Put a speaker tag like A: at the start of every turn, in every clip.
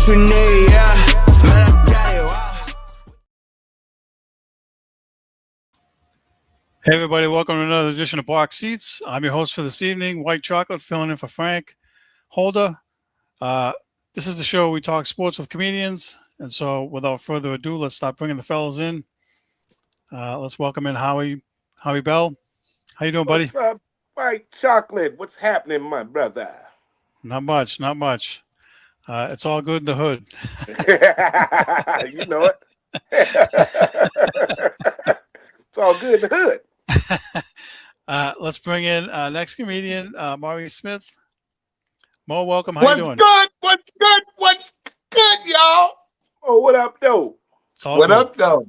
A: what you need, yeah. Man, I got it, wow.
B: Hey everybody, welcome to another edition of Box Seats. I'm your host for this evening, White Chocolate, filling in for Frank Holder. This is the show where we talk sports with comedians. And so without further ado, let's start bringing the fellas in. Let's welcome in Howie Bell. How you doing, buddy?
C: What's up, White Chocolate? What's happening, my brother?
B: Not much. It's all good in the hood.
C: You know it. It's all good in the hood.
B: Let's bring in next comedian, Maurice Smith. Mo, welcome. How you doing?
D: What's good, y'all?
C: Oh, what up, though?
D: What up, though?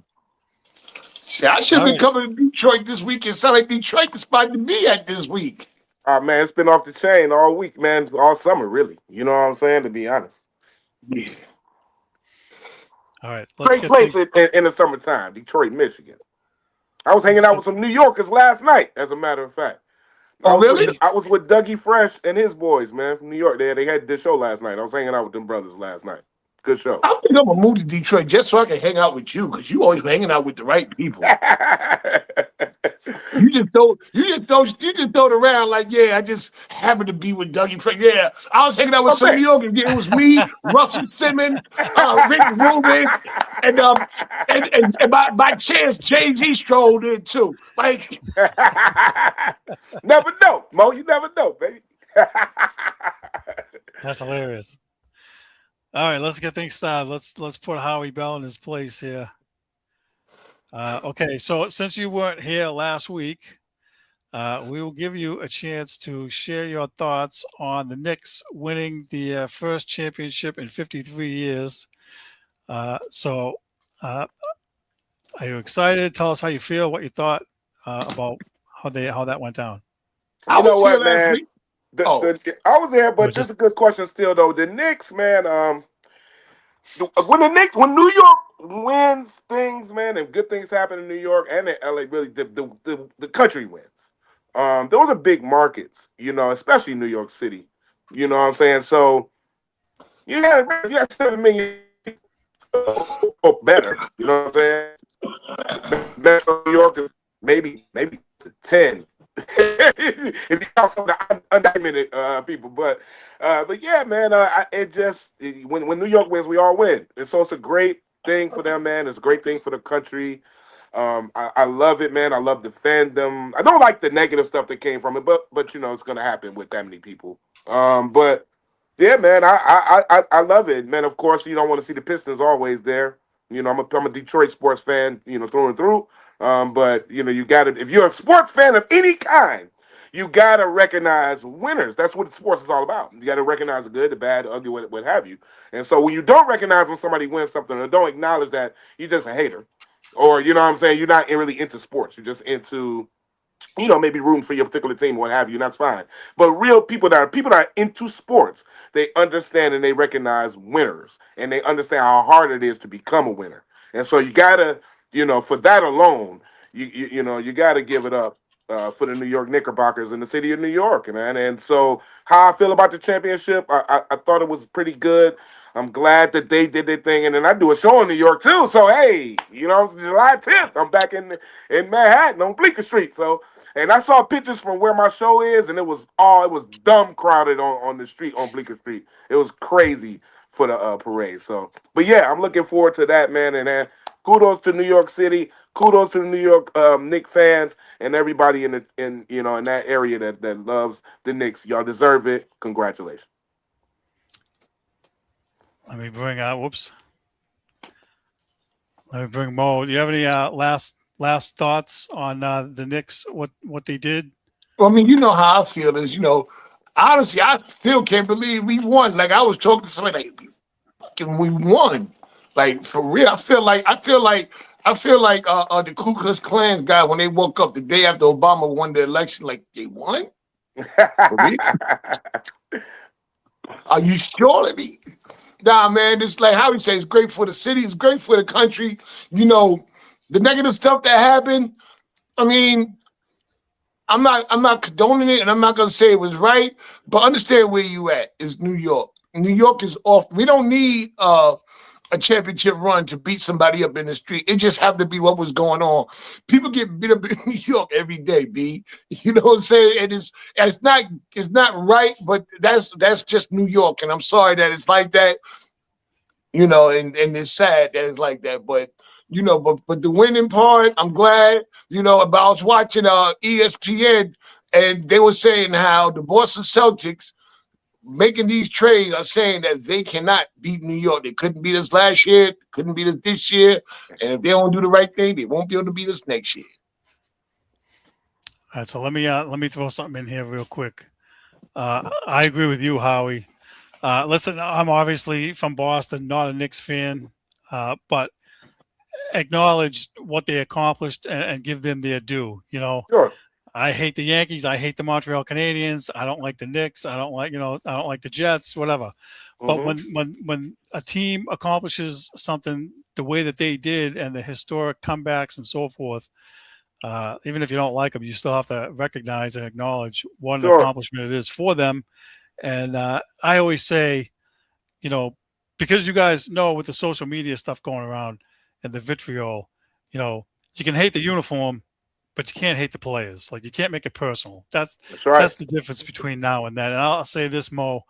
D: I should be coming to Detroit this week. It sounds like Detroit is spot to be at this week.
C: Oh, man, it's been off the chain all week, man. All summer, really. You know what I'm saying, to be honest.
D: Yeah.
B: All right.
C: Great place in the summertime, Detroit, Michigan. I was hanging out with some New Yorkers last night, as a matter of fact.
D: Oh, really?
C: I was with Dougie Fresh and his boys, man, from New York. They had this show last night. I was hanging out with them brothers last night. Good show.
D: I think I'm gonna move to Detroit just so I can hang out with you, because you always hanging out with the right people. You just throw it around like, yeah, I just happened to be with Dougie Fresh. Yeah, I was hanging out with some New Yorkers. It was me, Russell Simmons, Rick Rubin, and by chance Jay-Z strolled in too. Like,
C: never know, Mo. You never know, baby.
B: That's hilarious. All right, let's get things started. Let's put Howie Bell in his place here. Okay, so since you weren't here last week, we will give you a chance to share your thoughts on the Knicks winning the first championship in 53 years. Are you excited? Tell us how you feel, what you thought about how that went down.
C: You know what, man? I was there, but just a good question still, though. The Knicks, man, when New York wins things, man, and good things happen in New York and in LA, really, the country wins. Those are big markets, you know, especially New York City. You know what I'm saying? So you got 7 million or better. You know what I'm saying? Metro New York is maybe 10. If you count some of the undocumented people, but yeah, man, when New York wins, we all win, and so it's a great thing for them, man. It's a great thing for the country. I love it, man. I love the fandom. I don't like the negative stuff that came from it, but you know it's gonna happen with that many people. But yeah, man, I love it, man. Of course, you don't want to see the Pistons always there. You know, I'm a Detroit sports fan, you know, through and through. But you know, you gotta, if you're a sports fan of any kind, you gotta recognize winners. That's what sports is all about. You gotta recognize the good, the bad, the ugly, what have you. And so when you don't recognize when somebody wins something, or don't acknowledge that, you're just a hater. Or you know what I'm saying, you're not really into sports. You're just into, you know, maybe rooting for your particular team or what have you, and that's fine. But real people that are into sports, they understand and they recognize winners, and they understand how hard it is to become a winner. And so you gotta, you know, for that alone, you know, you gotta give it up for the New York Knickerbockers in the city of New York, man. And so how I feel about the championship, I thought it was pretty good. I'm glad that they did their thing, and then I do a show in New York too. So hey, you know, it's July 10th. I'm back in Manhattan on Bleecker Street. So, and I saw pictures from where my show is, and it was dumb crowded on the street on Bleecker Street. It was crazy for the parade. So, but yeah, I'm looking forward to that, man. And kudos to New York City. Kudos to the New York Knicks fans and everybody in that area that loves the Knicks. Y'all deserve it. Congratulations.
B: Let me bring Mo. Do you have any last thoughts on the Knicks? What they did?
D: Well, I mean, you know how I feel is, you know, honestly, I still can't believe we won. Like, I was talking to somebody, like, we won. Like, for real, I feel like the Ku Klux Klan guy when they woke up the day after Obama won the election, like, they won? Are you sure? Nah, man, it's like how he says, it's great for the city, it's great for the country. You know, the negative stuff that happened, I mean, I'm not condoning it, and I'm not gonna say it was right, but understand where you at is New York. New York is off. We don't need a championship run to beat somebody up in the street. It just happened to be what was going on. People get beat up in New York every day, B. You know what I'm saying? And it's not right, but that's just New York. And I'm sorry that it's like that. You know, and it's sad that it's like that. But you know, but the winning part, I'm glad. You know, but I was watching ESPN, and they were saying how the Boston Celtics making these trades are saying that they cannot beat New York. They couldn't beat us last year, couldn't beat us this year, and if they don't do the right thing, they won't be able to beat us next year.
B: All right, so let me throw something in here real quick. I agree with you, Howie. Listen, I'm obviously from Boston, not a Knicks fan, but acknowledge what they accomplished and give them their due. You know,
C: Sure.
B: I hate the Yankees. I hate the Montreal Canadiens. I don't like the Knicks. I don't like the Jets, whatever. But when a team accomplishes something the way that they did and the historic comebacks and so forth, even if you don't like them, you still have to recognize and acknowledge what an accomplishment it is for them. And I always say, you know, because you guys know with the social media stuff going around and the vitriol, you know, you can hate the uniform, but you can't hate the players. Like, you can't make it personal. That's right. That's the difference between now and then. And I'll say this, Mo,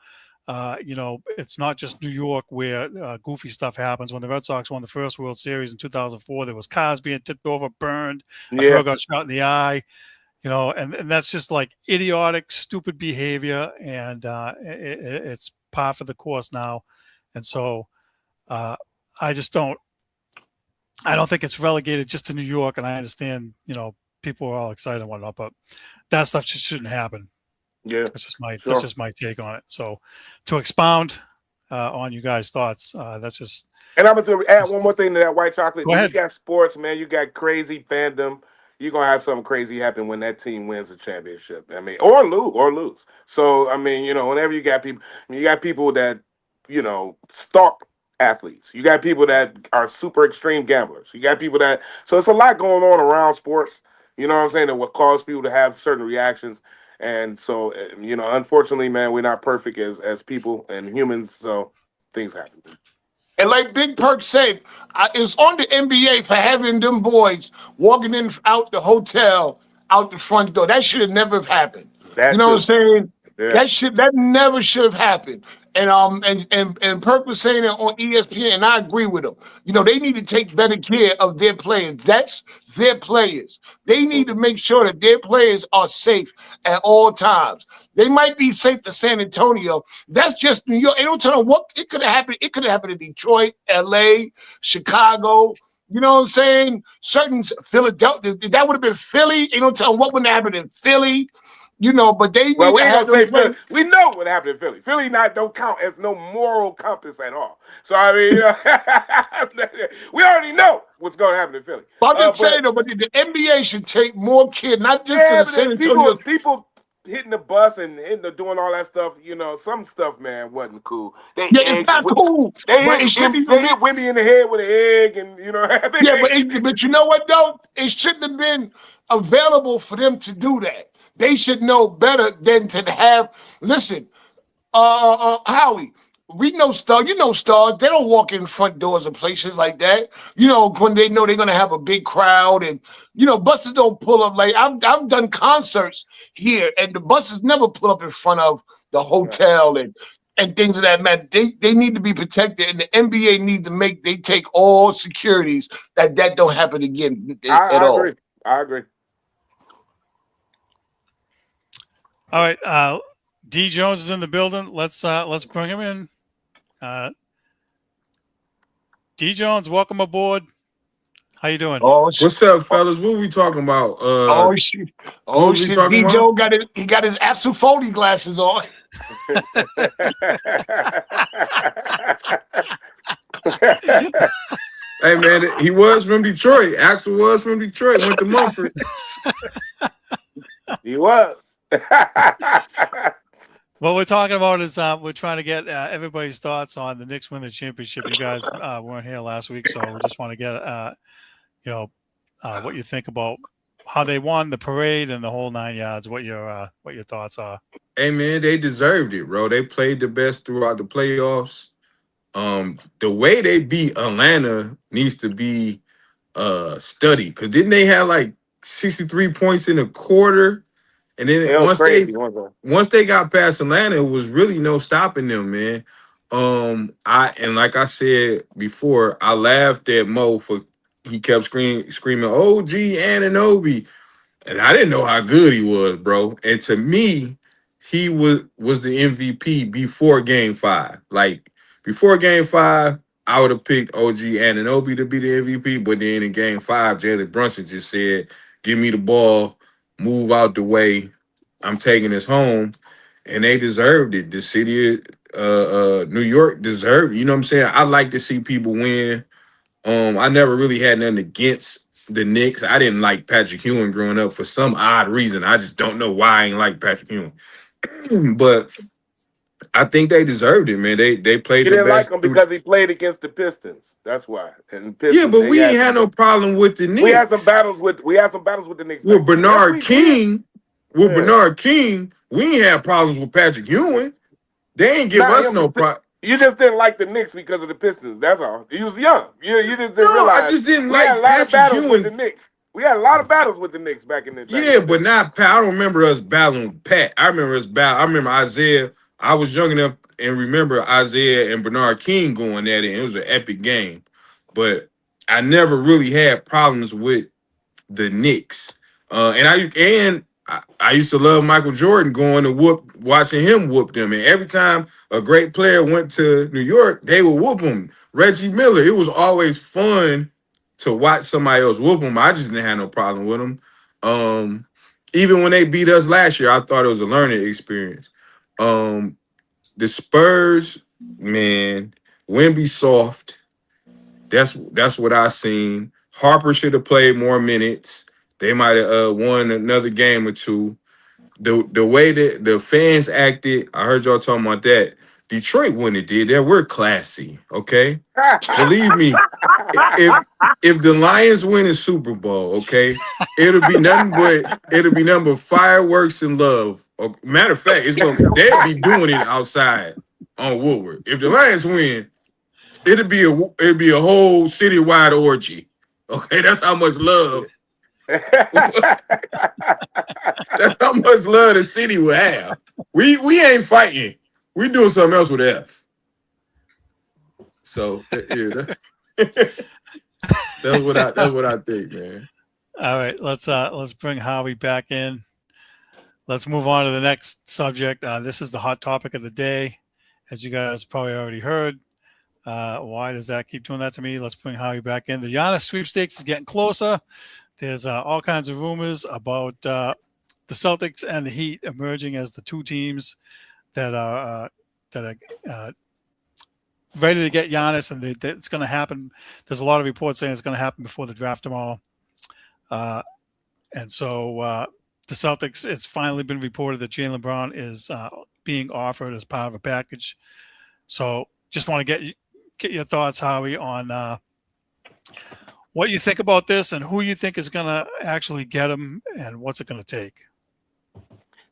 B: you know, it's not just New York where goofy stuff happens. When the Red Sox won the first World Series in 2004, there was cars being tipped over, burned. A girl got shot in the eye. You know, and that's just like idiotic, stupid behavior, and it's par for the course now. And so I don't think it's relegated just to New York. And I understand, you know, people are all excited and whatnot, but that stuff just shouldn't happen.
C: Yeah,
B: that's just my take on it. So to expound on you guys' thoughts, that's just.
C: And I'm going to add one more thing to that, White Chocolate.
B: Go ahead.
C: You got sports, man. You got crazy fandom. You're going to have something crazy happen when that team wins the championship. I mean, or lose. So, I mean, you know, whenever you got people that, you know, stalk athletes. You got people that are super extreme gamblers. You got people that, so it's a lot going on around sports, you know what I'm saying, that will cause people to have certain reactions. And so, you know, unfortunately, man, we're not perfect as people and humans, so things happen.
D: And like Big Perk said, it's on the NBA for having them boys walking in out the hotel, out the front door. That should have never happened. You know what I'm saying? Yeah. That never should have happened. And Perk was saying it on ESPN, and I agree with him. You know, they need to take better care of their players. That's their players. They need to make sure that their players are safe at all times. They might be safe to San Antonio. That's just New York. They don't tell them what it could have happened. It could have happened in Detroit, LA, Chicago. You know what I'm saying? Certain Philadelphia. That would have been Philly. You don't tell them what would have happened in Philly. You know, but they need to have
C: say Philly. We know what happened in Philly. Philly don't count as no moral compass at all. So I mean, you know, we already know what's going to happen in Philly.
D: But I'm just saying though, but the NBA should take more kids, not just to the San Antonio.
C: People hitting the bus and doing all that stuff. You know, some stuff, man, wasn't cool.
D: It's not cool.
C: They hit women in the head with an egg, and you know.
D: But you know what though? It shouldn't have been available for them to do that. They should know better than to have. Listen, Howie, we know stars. You know stars. They don't walk in front doors of places like that. You know, when they know they're gonna have a big crowd, and you know, buses don't pull up. Like I've done concerts here, and the buses never pull up in front of the hotel and things of that matter. They need to be protected, and the NBA needs to they take all securities that don't happen again at all.
C: I agree.
B: All right, D Jones is in the building. Let's bring him in. D Jones, welcome aboard. How you doing?
E: What's up, fellas? What we talking about?
D: Shit! D Jones got his Axel Foley glasses on.
E: Hey man, he was from Detroit. Axel was from Detroit. Went to Mumford.
C: He was.
B: What we're talking about is we're trying to get everybody's thoughts on the Knicks win the championship. You guys weren't here last week, so we just want to get what you think about how they won the parade and the whole 9 yards. What your thoughts are.
E: Hey man, they deserved it, bro. They played the best throughout the playoffs. The way they beat Atlanta needs to be studied. Cause didn't they have like 63 points in a quarter? And then
C: It was crazy, wasn't
E: once they got past Atlanta, it was really no stopping them, man. Like I said before, I laughed at Mo for he kept screaming OG Anunoby. And I didn't know how good he was, bro. And to me, he was the MVP before Game 5. Like before Game 5, I would have picked OG Anunoby to be the MVP. But then in Game 5, Jalen Brunson just said, "Give me the ball, move out the way. I'm taking this home." And they deserved it. The city of New York deserved it. You know what I'm saying? I like to see people win. I never really had nothing against the Knicks. I didn't like Patrick Ewing growing up for some odd reason. I just don't know why I ain't like Patrick Ewing. But I think they deserved it, man. They played
C: You
E: the
C: didn't like
E: best.
C: him because he played against the Pistons. That's why. And
E: Yeah,
C: Pistons,
E: but we ain't had no problem with the Knicks.
C: we had some battles with the Knicks.
E: With Bernard
C: Yes, we did.
E: King. With Bernard King, we ain't had problems with Patrick Ewing. They ain't give
C: Not
E: us
C: him,
E: no problem.
C: You just didn't like the Knicks because of the Pistons. That's all. You was young. You just didn't
E: No,
C: realize.
E: I just didn't
C: We had
E: like
C: a lot of
E: Patrick
C: battles with the
E: Ewing.
C: Knicks. We had a lot of battles with the Knicks back in the day.
E: Yeah, but not Pat. I don't remember us battling with Pat. I remember us battle. I remember Isaiah. I was young enough and remember Isaiah and Bernard King going at it. And it was an epic game. But I never really had problems with the Knicks. I used to love Michael Jordan going to watching him whoop them. And every time a great player went to New York, they would whoop him. Reggie Miller, it was always fun to watch somebody else whoop him. I just didn't have no problem with him. Even when they beat us last year, I thought it was a learning experience. The Spurs, man, Wemby soft. That's what I seen. Harper should have played more minutes. They might have won another game or two. The way that the fans acted, I heard y'all talking about that. Detroit wouldn't have did that. We're classy, okay? Believe me, if the Lions win a Super Bowl, okay, it'll be nothing but fireworks and love. Matter of fact, they'll be doing it outside on Woodward. If the Lions win, it'd be a whole citywide orgy. Okay, that's how much love. That's how much love the city will have. We ain't fighting. We doing something else with F. So yeah, that's what I think, man.
B: All right, let's bring Howie back in. Let's move on to the next subject. This is the hot topic of the day, as you guys probably already heard. Why does that keep doing that to me? Let's bring Howie back in. The Giannis Sweepstakes is getting closer. There's all kinds of rumors about the Celtics and the Heat emerging as the two teams that are ready to get Giannis, and it's going to happen. There's a lot of reports saying it's going to happen before the draft tomorrow. And so the Celtics, it's finally been reported that Jaylen Brown is being offered as part of a package. So just want to get your thoughts, Howie, on what you think about this and who you think is going to actually get him and what's it going to take.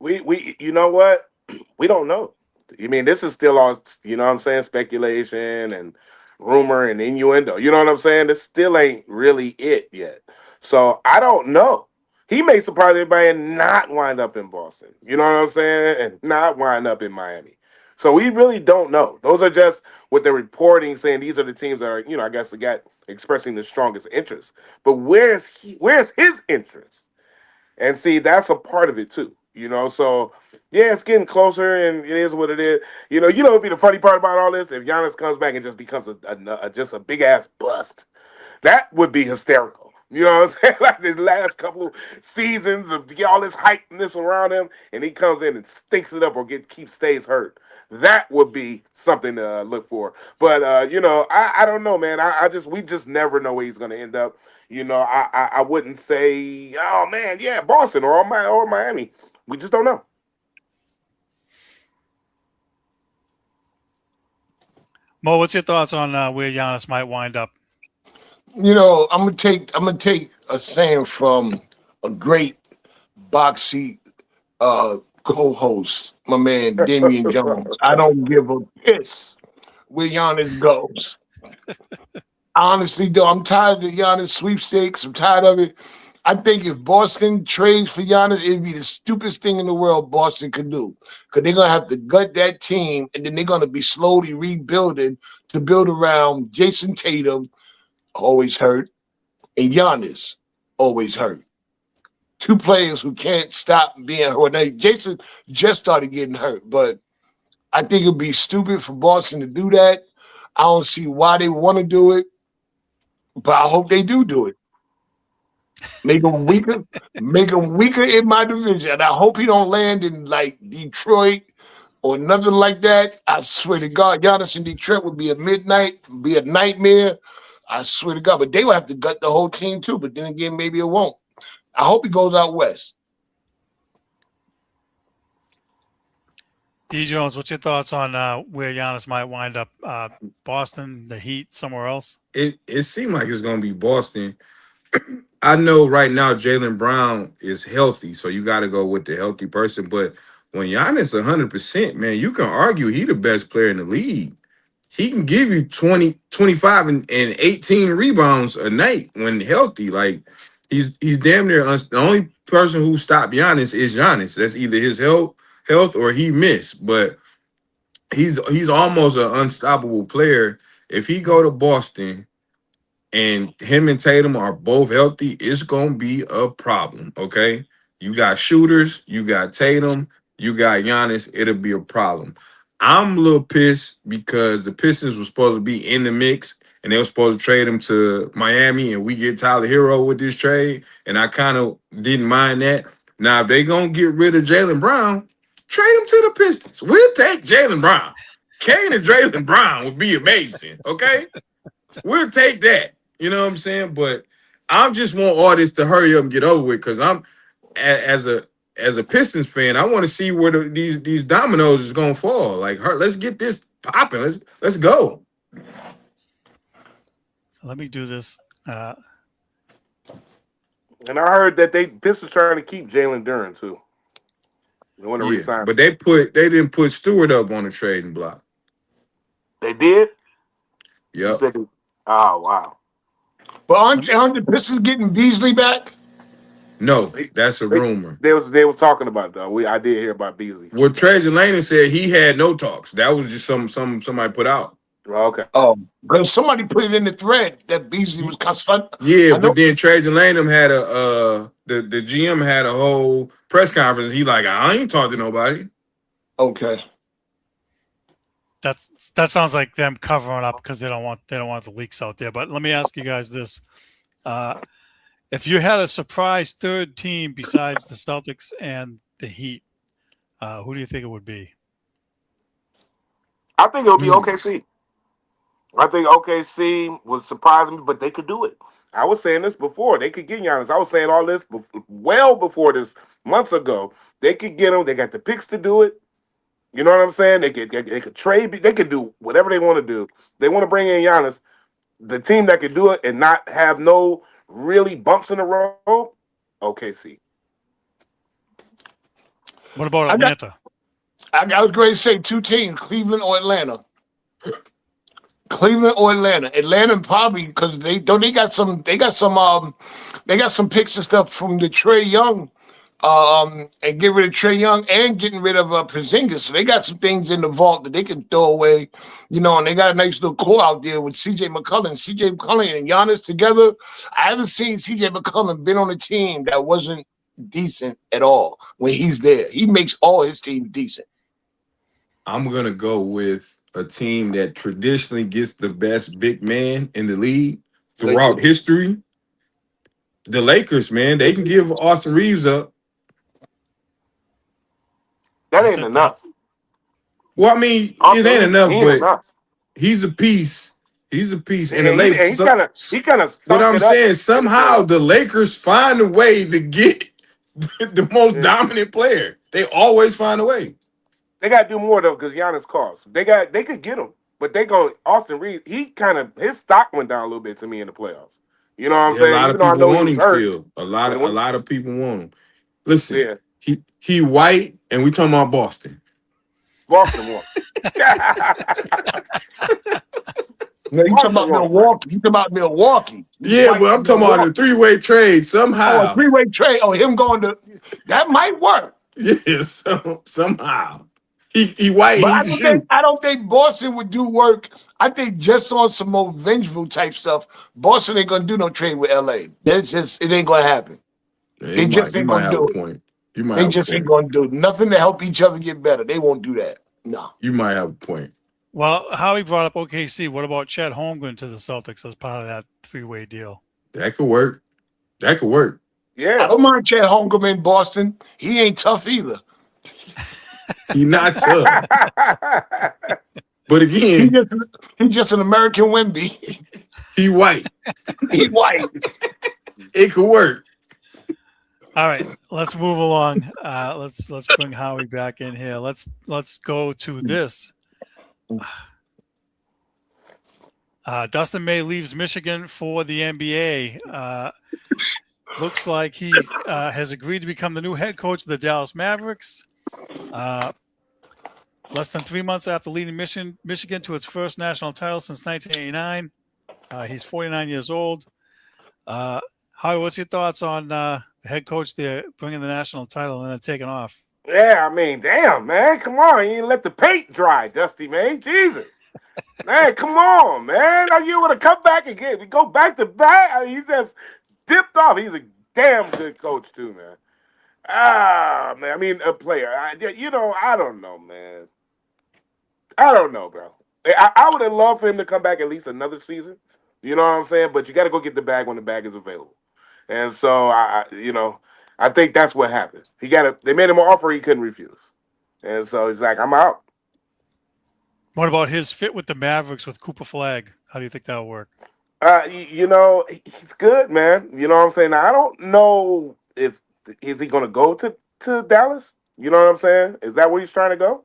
C: We you know what? We don't know. I mean, this is still all, you know what I'm saying, speculation and rumor and innuendo. You know what I'm saying? This still ain't really it yet. So I don't know. He may surprise everybody and not wind up in Boston. You know what I'm saying? And not wind up in Miami. So we really don't know. Those are just what they're reporting, saying these are the teams that are, you know, I guess expressing the strongest interest. But where's his interest? And see, that's a part of it too. You know, so yeah, it's getting closer, and it is what it is. You know, what'd be the funny part about all this? If Giannis comes back and just becomes just a big ass bust, that would be hysterical. You know what I'm saying? Like the last couple of seasons of all this hype and this around him, and he comes in and stinks it up or stays hurt. That would be something to look for. But you know, I don't know, man. We just never know where he's going to end up. You know, I wouldn't say, oh man, yeah, Boston or Miami. We just don't know.
B: Mo, what's your thoughts on where Giannis might wind up?
D: You know, I'm gonna take a saying from a great boxy co-host, my man Damian Jones. I don't give a piss where Giannis goes. Honestly, though, I'm tired of the Giannis sweepstakes. I'm tired of it. I think if Boston trades for Giannis, it'd be the stupidest thing in the world Boston could do. Because they're going to have to gut that team, and then they're going to be slowly rebuilding to build around Jason Tatum, always hurt, and Giannis, always hurt. Two players who can't stop being hurt. Now, Jason just started getting hurt, but I think it'd be stupid for Boston to do that. I don't see why they want to do it, but I hope they do it. Make them weaker in my division. And I hope he don't land in like Detroit or nothing like that. I swear to God, Giannis in Detroit would be a nightmare. I swear to God, but they will have to gut the whole team too. But then again, maybe it won't. I hope he goes out west.
B: D. Jones, what's your thoughts on where Giannis might wind up? Boston, the Heat, somewhere else?
E: It seemed like it's going to be Boston. I know right now Jaylen Brown is healthy, so you got to go with the healthy person. But when Giannis 100%, man, you can argue he the best player in the league. He can give you 20, 25, and 18 rebounds a night when healthy. Like, he's damn near the only person who stopped Giannis is Giannis. That's either his health or he missed. But he's almost an unstoppable player. If he go to Boston and him and Tatum are both healthy, it's going to be a problem, okay? You got shooters, you got Tatum, you got Giannis, it'll be a problem. I'm a little pissed because the Pistons were supposed to be in the mix, and they were supposed to trade him to Miami, and we get Tyler Hero with this trade, and I kind of didn't mind that. Now, if they going to get rid of Jaylen Brown, trade him to the Pistons. We'll take Jaylen Brown. Kane and Jaylen Brown would be amazing, okay? We'll take that. You know what I'm saying? But I just want all this to hurry up and get over with because I'm, as a Pistons fan, I want to see where these dominoes is gonna fall. Like, let's get this popping. Let's go.
B: Let me do this.
C: And I heard that Pistons trying to keep Jalen Duren too. They want to resign,
E: but they didn't put Stewart up on the trading block.
C: They did.
E: Yep.
C: Oh wow.
D: But aren't the Pistons getting Beasley back?
E: No, that's a rumor.
C: They was talking about it, though. I did hear about Beasley.
E: What Trajan Laney said, he had no talks. That was just somebody put out.
C: Okay.
D: Oh, because somebody put it in the thread that Beasley was constant.
E: Yeah, but then Trajan Lanham had the GM had a whole press conference. He like, I ain't talking to nobody.
D: Okay.
B: That sounds like them covering up because they don't want the leaks out there. But let me ask you guys this: if you had a surprise third team besides the Celtics and the Heat, who do you think it would be?
C: I think it would be OKC. I think OKC would surprise me, but they could do it. I was saying this before. They could get Giannis. I was saying all this well before this months ago. They could get him. They got the picks to do it. You know what I'm saying? They could trade. They could do whatever they want to do. They want to bring in Giannis, the team that could do it and not have no really bumps in the road. OKC.
B: What about Atlanta?
D: I was going to say two teams: Cleveland or Atlanta. Cleveland or Atlanta. Atlanta probably because they got some picks and stuff from the Trae Young. And get rid of Trae Young and getting rid of Porzingis. So they got some things in the vault that they can throw away, and they got a nice little core out there with CJ McCollum and Giannis together. I haven't seen CJ McCollum been on a team that wasn't decent at all when he's there. He makes all his teams decent.
E: I'm going to go with a team that traditionally gets the best big man in the league throughout history. The Lakers, man, they can give Austin Reeves up.
C: That ain't enough.
E: Well, I mean, it ain't enough, but he's a piece. He's a piece. And the Lakers,
C: he kind of.
E: But I'm saying somehow the Lakers find a way to get the most dominant player. They always find a way.
C: They got to do more though, because Giannis costs. They could get him, but Austin Reeves. His stock went down a little bit to me in the playoffs. You know what I'm saying?
E: A lot of people want him still. A lot of people want him. Listen, he white. And we talking about Boston.
C: Boston won.
D: No, you talking about Milwaukee. You talking about Milwaukee.
E: Yeah, but I'm talking about a three-way trade somehow.
D: Oh, a three-way trade. Oh, him going to – that might work.
E: Yes, somehow. He white,
D: But
E: he
D: I don't think Boston would do work. I think just on some more vengeful type stuff, Boston ain't going to do no trade with L.A. It ain't going to happen.
E: Yeah,
D: they just ain't going to do it. They just ain't going to do nothing to help each other get better. They won't do that. No.
E: You might have a point.
B: Well, Howie brought up OKC. What about Chet Holmgren to the Celtics as part of that three-way deal?
E: That could work.
C: Yeah.
D: I don't mind Chet Holmgren in Boston. He ain't tough either.
E: He's not tough. But again,
D: he's just an American Wemby.
E: He white.
D: He white.
E: It could work.
B: All right, let's move along. Let's bring Howie back in here. Let's go to this. Dustin May leaves Michigan for the NBA. Looks like he has agreed to become the new head coach of the Dallas Mavericks. Less than 3 months after leading Michigan to its first national title since 1989. He's 49 years old. Howie, what's your thoughts on the head coach there bringing the national title and then taking off?
C: Yeah, I mean, damn, man. Come on. You didn't let the paint dry, Dusty, man. Jesus. Man, come on, man. Are you going to come back again? Go back to back? I mean, you just dipped off. He's a damn good coach, too, man. Man. I mean, a player. I don't know, man. I don't know, bro. I would have loved for him to come back at least another season. You know what I'm saying? But you got to go get the bag when the bag is available. And so, I think that's what happened. They made him an offer he couldn't refuse. And so he's like, I'm out.
B: What about his fit with the Mavericks with Cooper Flag? How do you think that'll work?
C: He's good, man. You know what I'm saying? Now, I don't know is he going to go to Dallas? You know what I'm saying? Is that where he's trying to go?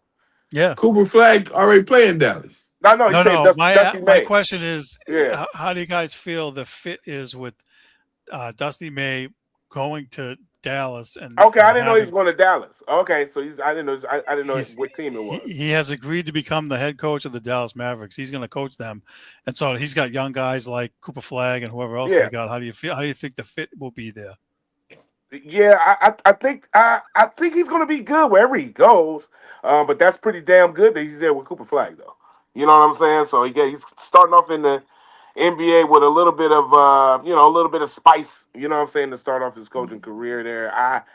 E: Yeah. Cooper Flag already playing Dallas.
B: No. My question is, how do you guys feel the fit is with Dusty May going to Dallas? And
C: I didn't know he was going to Dallas. Okay, so I didn't know what team it was.
B: He has agreed to become the head coach of the Dallas Mavericks. He's going to coach them, and so he's got young guys like Cooper Flag and whoever else they got. How do you feel? How do you think the fit will be there?
C: Yeah, I think he's going to be good wherever he goes. But that's pretty damn good that he's there with Cooper Flag, though. You know what I'm saying? So he's starting off in the NBA with a little bit of spice. You know what I'm saying, to start off his coaching career there.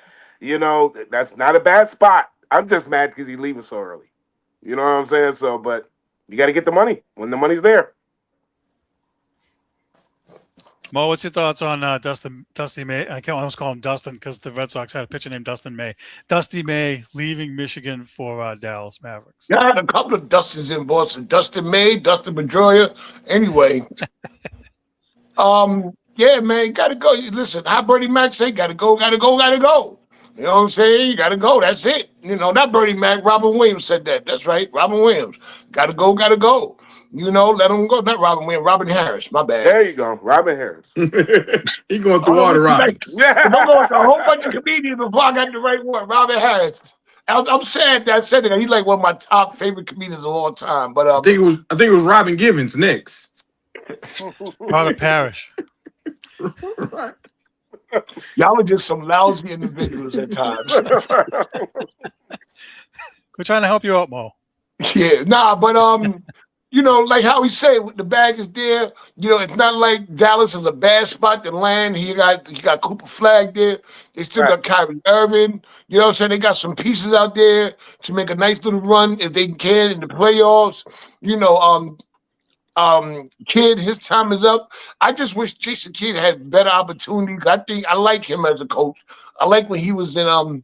C: That's not a bad spot. I'm just mad because he's leaving so early. You know what I'm saying? So, but you got to get the money when the money's there.
B: Mo, what's your thoughts on Dusty May? I can't almost call him Dustin because the Red Sox had a pitcher named Dustin May. Dusty May leaving Michigan for Dallas Mavericks.
D: Yeah, I had a couple of Dustins in Boston. Dustin May, Dustin Pedroia. Anyway. Yeah, man, got to go. Listen, how Bernie Mac say, got to go. You know what I'm saying? You got to go. That's it. Not Bernie Mac. Robin Williams said that. That's right. Robin Williams. Got to go. Let him go. Not Robin Williams. Robin Harris. My bad.
C: There you go. Robin Harris.
E: He going through all the Robins.
D: I'm going through a whole bunch of comedians before I got the right one. Robin Harris. I'm sad that I said it. He's like one of my top favorite comedians of all time. But
E: I think it was Robin Givens next.
B: Robert Parrish.
E: Right.
D: Y'all are just some lousy individuals at times.
B: We're trying to help you out, Mo.
D: Yeah, but like how he said, the bag is there. It's not like Dallas is a bad spot to land. He got Cooper Flag there. They still got Kyrie Irving. You know what I'm saying? They got some pieces out there to make a nice little run if they can in the playoffs. Kidd, his time is up. I just wish Jason Kidd had better opportunities. I like him as a coach. I like when he was in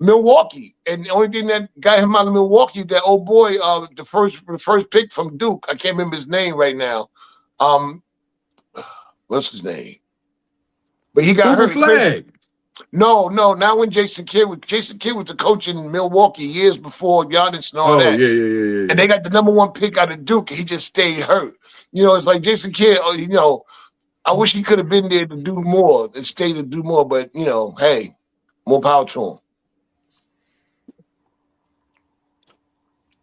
D: Milwaukee, and the only thing that got him out of Milwaukee, that old boy, the first pick from Duke. I can't remember his name right now. What's his name? But he got hurt.
E: Flag.
D: No, not when Jason Kidd was the coach in Milwaukee years before Giannis and all that.
E: Yeah.
D: And they got the number one pick out of Duke, and he just stayed hurt. It's like Jason Kidd, I wish he could have been there to do more and stay to do more, but hey, more power to him.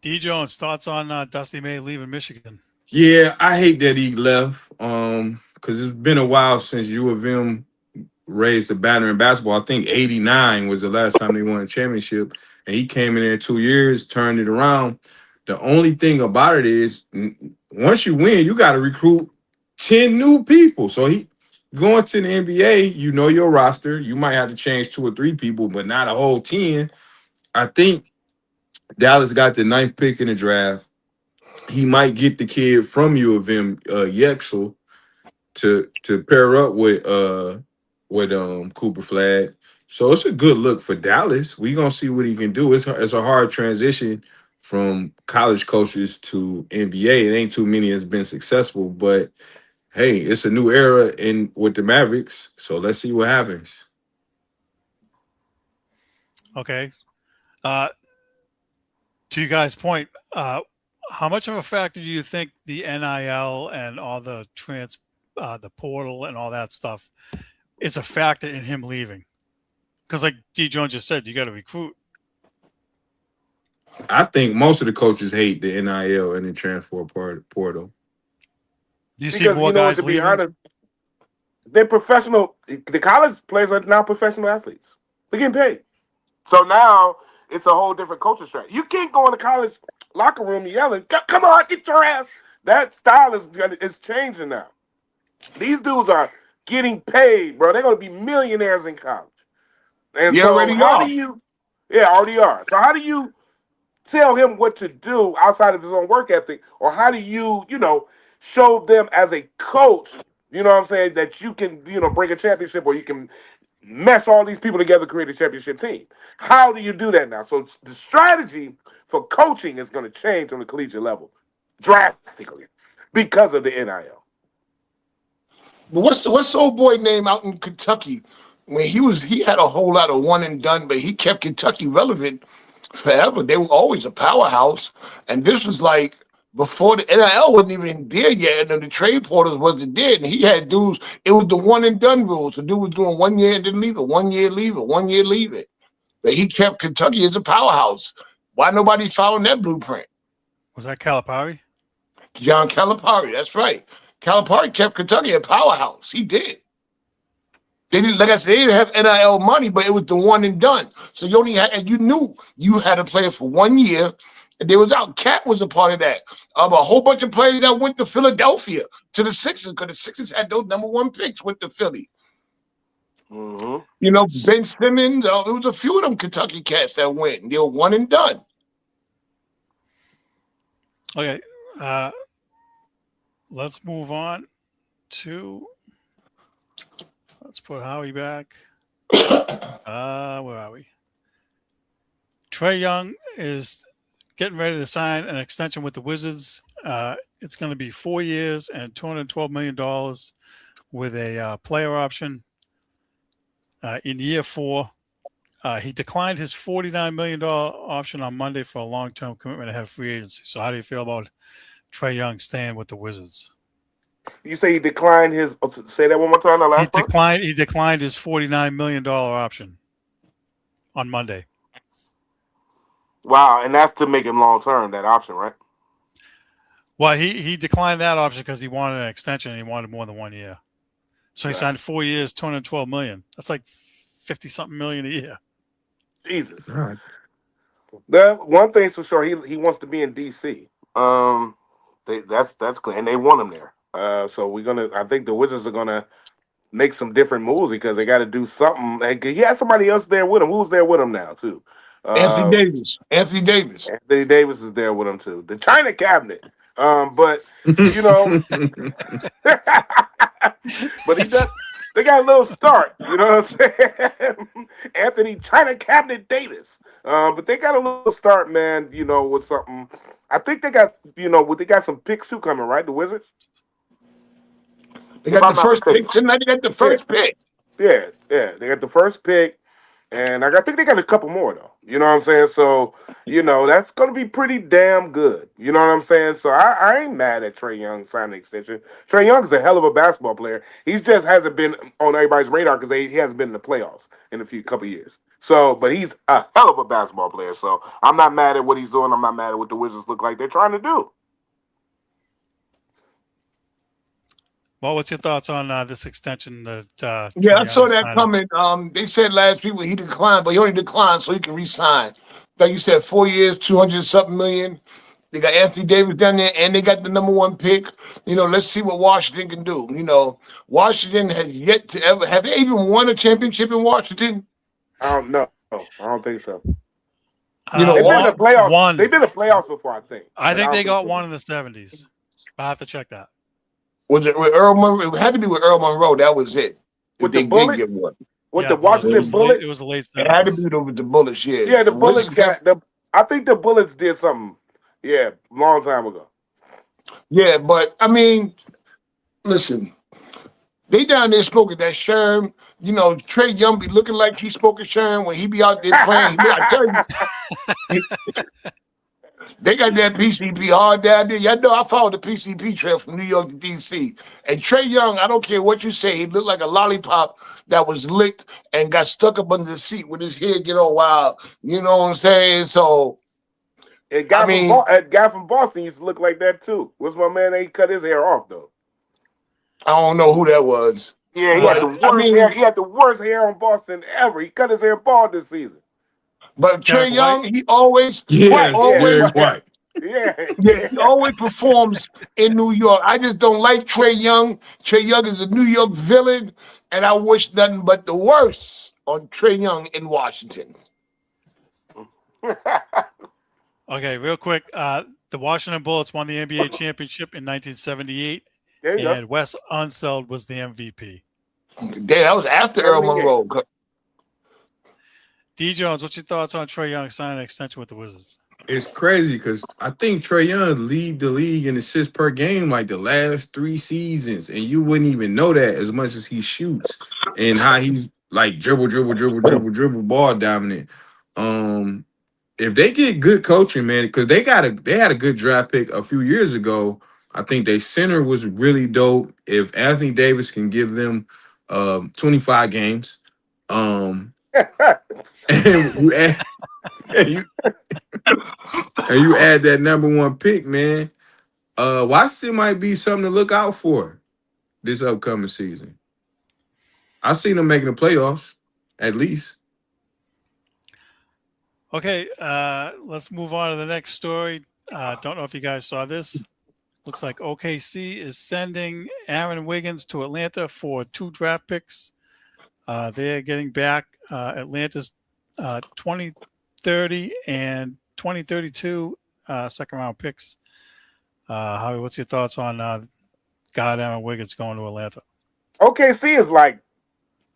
B: D. Jones, thoughts on Dusty May leaving Michigan?
E: Yeah, I hate that he left. Because it's been a while since U of M raised the banner in basketball. I think '89 was the last time they won a championship, and he came in there in 2 years, turned it around. The only thing about it is, once you win, you got to recruit 10 new people. So he going to the NBA, you know your roster. You might have to change 2 or 3 people, but not a whole 10. I think Dallas got the 9th pick in the draft. He might get the kid from U of M, Yexel, to pair up with Cooper Flag. So it's a good look for Dallas. We gonna see what he can do. It's a hard transition from college coaches to NBA. It ain't too many that's been successful, but hey, it's a new era in with the Mavericks. So let's see what happens.
B: Okay. To you guys' point, how much of a factor do you think the NIL and all the the portal and all that stuff is a factor in him leaving? Because like D. Jones just said, you got to recruit.
E: I think most of the coaches hate the NIL and the transfer portal.
B: Do you see more guys leaving?
C: Honest, they're professional. The college players are now professional athletes. They're getting paid. So now it's a whole different culture strategy. You can't go in the college locker room yelling, "Come on, get your ass!" That style is changing now. These dudes are getting paid, bro. They're going to be millionaires in college. And
D: You
C: so
D: already
C: how
D: are.
C: do you – yeah, already are. So how do you tell him what to do outside of his own work ethic? Or how do you, show them as a coach, you know what I'm saying, that you can, bring a championship or you can mesh all these people together, create a championship team? How do you do that now? So the strategy for coaching is going to change on the collegiate level drastically because of the NIL.
D: But what's the old boy name out in Kentucky? When he had a whole lot of one and done, but he kept Kentucky relevant forever. They were always a powerhouse, and this was like before the NIL wasn't even there yet, and the trade portals wasn't there. And he had dudes. It was the one and done rules. The dude was doing 1 year and then leave it, 1 year leave it, 1 year leave it. But he kept Kentucky as a powerhouse. Why nobody's following that blueprint?
B: Was that Calipari?
D: John Calipari, that's right. Calipari kept Kentucky a powerhouse. He did. They didn't, like I said, they didn't have NIL money, but it was the one and done. So you only had, and you knew you had a player for 1 year, and they was out. Cat was a part of that. A whole bunch of players that went to Philadelphia to the Sixers, because the Sixers had those #1 picks, went to Philly.
C: Mm-hmm.
D: Ben Simmons, there was a few of them Kentucky cats that went, and they were one and done.
B: Okay. Let's move on to. Let's put Howie back. Where are we? Trae Young is getting ready to sign an extension with the Wizards. It's going to be 4 years and $212 million with a player option. In year 4, he declined his $49 million option on Monday for a long-term commitment ahead of free agency. So how do you feel about Trae Young staying with the Wizards?
C: You say he declined his. Say that one more time.
B: He declined his $49 million option on Monday.
C: Wow, and that's to make him long term. That option, right?
B: Well, he declined that option because he wanted an extension. And he wanted more than 1 year, so he signed 4 years, $212 million. That's like $50-something million a year.
C: Jesus. The one thing's for sure, he wants to be in DC. That's clear, and they want him there. So I think the Wizards are gonna make some different moves because they got to do something. And he had somebody else there with him. Who's there with him now too?
D: Anthony Davis. Anthony
C: Davis is there with him too. The China cabinet. But you know, but he does. They got a little start. You know what I'm saying? Anthony China Cabinet Davis. But they got a little start, man. You know, with something. I think they got. They got some picks too coming, right? The Wizards.
D: They got the first pick tonight. They got the first pick.
C: Yeah. They got the first pick, and I think they got a couple more though. You know what I'm saying? So that's gonna be pretty damn good. You know what I'm saying? So I ain't mad at Trae Young signing an extension. Trae Young is a hell of a basketball player. He just hasn't been on everybody's radar because he hasn't been in the playoffs in a couple years. So, but he's a hell of a basketball player. So I'm not mad at what he's doing. I'm not mad at what the Wizards look like they're trying to do.
B: Well, what's your thoughts on this extension that
D: I saw that coming. They said last week when he declined, but he only declined so he can re-sign. Like you said, 4 years, 200-something million. They got Anthony Davis down there, and they got the #1 pick. Let's see what Washington can do. Washington has yet to ever have they even won a championship in Washington?
C: I don't know. I don't think so.
B: They've
C: been in the playoffs. They've been in the playoffs before, I think.
B: I think they got one in the 70s. I have to check that.
D: Was it with Earl Monroe? It had to be with Earl Monroe. That was it.
C: With the Bullets?
D: Did get one.
C: With the Washington Bullets?
B: It was the late 70s.
D: It had to be with the Bullets, yeah.
C: Yeah, the Bullets I think the Bullets did something, long time ago.
D: Yeah, but, I mean, listen, they down there smoking that Sherm. Trey Young be looking like he smoking Sherm when he be out there playing. I tell you. They got that PCP hard down there. Y'all know I followed the PCP trail from New York to D.C. And Trey Young, I don't care what you say, he looked like a lollipop that was licked and got stuck up under the seat when his hair get all wild. You know what I'm saying? So,
C: a guy from Boston used to look like that too. What's my man? He cut his hair off though.
D: I don't know who that was.
C: Yeah, he had the worst hair. He had the worst hair on Boston ever. He cut his hair bald this season.
D: But Trey Young, he always
C: white.
D: He always performs in New York. I just don't like Trey Young. Trey Young is a New York villain, and I wish nothing but the worst on Trey Young in Washington.
B: Okay, real quick. The Washington Bullets won the NBA championship in 1978, and Wes Unseld was the MVP.
D: Damn, that was after Earl Monroe.
B: D. Jones, what's your thoughts on Trey Young signing an extension with the Wizards?
E: It's crazy because I think Trey Young lead the league in assists per game like the last 3 seasons, and you wouldn't even know that as much as he shoots and how he's like dribble, ball dominant. If they get good coaching, man, because they had a good draft pick a few years ago. I think their center was really dope. If Anthony Davis can give them 25 games, and you add that #1 pick, man. Washington might be something to look out for this upcoming season. I see them making the playoffs, at least.
B: Okay, let's move on to the next story. Don't know if you guys saw this. Looks like OKC is sending Aaron Wiggins to Atlanta for 2 draft picks. They're getting back Atlanta's 2030 and 2032 second-round picks. Howie, what's your thoughts on Aaron Wiggins going to Atlanta?
C: OKC is like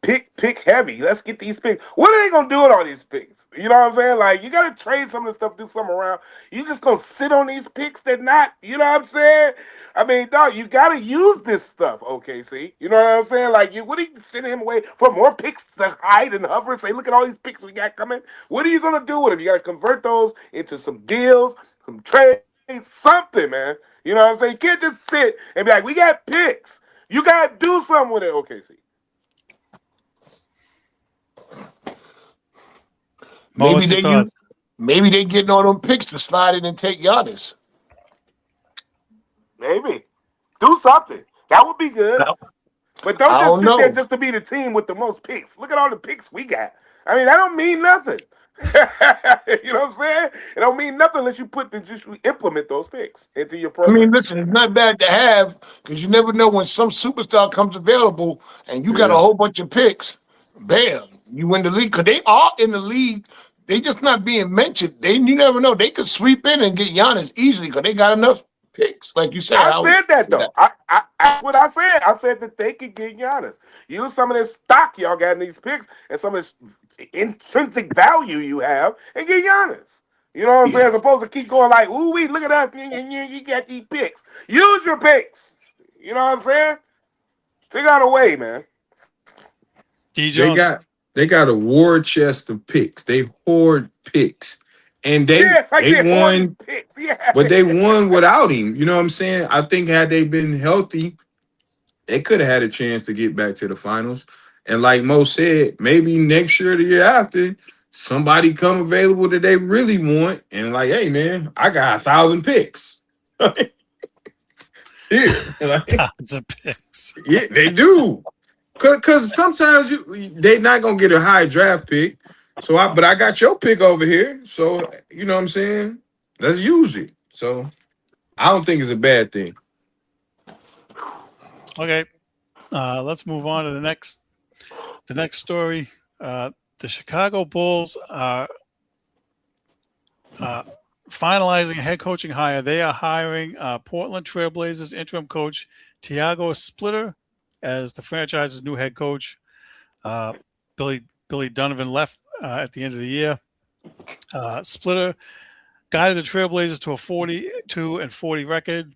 C: pick heavy. Let's get these picks. What are they gonna do with all these picks? You know what I'm saying? Like, you gotta trade some of the stuff, do something around. You just gonna sit on these picks that not, you know what I'm saying? I mean, dog, you gotta use this stuff, OKC. You know what I'm saying? Like, what are you sending him away for more picks to hide and hover and say, look at all these picks we got coming? What are you gonna do with them? You gotta convert those into some deals, some trades, something, man. You know what I'm saying? You can't just sit and be like, we got picks. You gotta do something with it, OKC.
D: Maybe they getting all them picks to slide in and take Giannis.
C: Maybe. Do something. That would be good.
D: No.
C: But don't just sit there just to be the team with the most picks. Look at all the picks we got. I mean, that don't mean nothing. You know what I'm saying? It don't mean nothing unless you implement those picks into your program.
D: I mean, listen, it's not bad to have because you never know when some superstar comes available and you got a whole bunch of picks. Bam, you win the league because they are in the league. They just not being mentioned. You never know. They could sweep in and get Giannis easily because they got enough picks, like you said.
C: I said that though. That's what I said. I said that they could get Giannis. Use some of this stock y'all got in these picks and some of this intrinsic value you have and get Giannis. You know what I'm saying? As opposed to keep going like, ooh, we look at us and you got these picks. Use your picks. You know what I'm saying? Figure out a way, man.
B: D. Jones.
E: They got a war chest of picks. They hoard picks. And they won,
C: picks. Yeah.
E: But they won without him. You know what I'm saying? I think had they been healthy, they could have had a chance to get back to the finals. And like Mo said, maybe next year or the year after, somebody come available that they really want, and like, hey man, I got 1,000 picks. Here. Like,
B: Tons of picks.
E: yeah, they do. Cause sometimes they not gonna get a high draft pick. But I got your pick over here. So you know what I'm saying? Let's use it. So I don't think it's a bad thing.
B: Okay, let's move on to the next story. The Chicago Bulls are finalizing a head coaching hire. They are hiring Portland Trailblazers interim coach Tiago Splitter as the franchise's new head coach. Billy Donovan left at the end of the year. Splitter guided the Trailblazers to a 42-40 record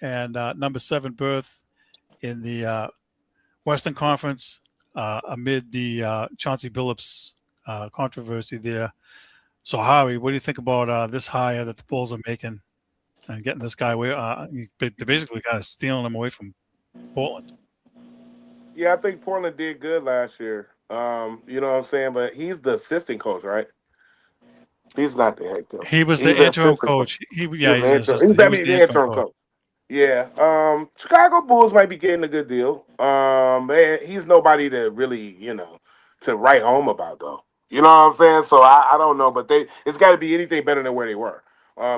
B: and number 7 berth in the Western Conference amid the Chauncey Billups controversy there. So, Harry, what do you think about this hire that the Bulls are making and getting this guy away? They're basically kind of stealing him away from Portland.
C: Yeah, I think Portland did good last year. You know what I'm saying? But he's the assistant coach, right? He's not the head coach.
B: He was
C: He's
B: the interim coach. He's the interim coach.
C: Yeah. Chicago Bulls might be getting a good deal. He's nobody to really, to write home about though. You know what I'm saying? So I don't know, but it's got to be anything better than where they were,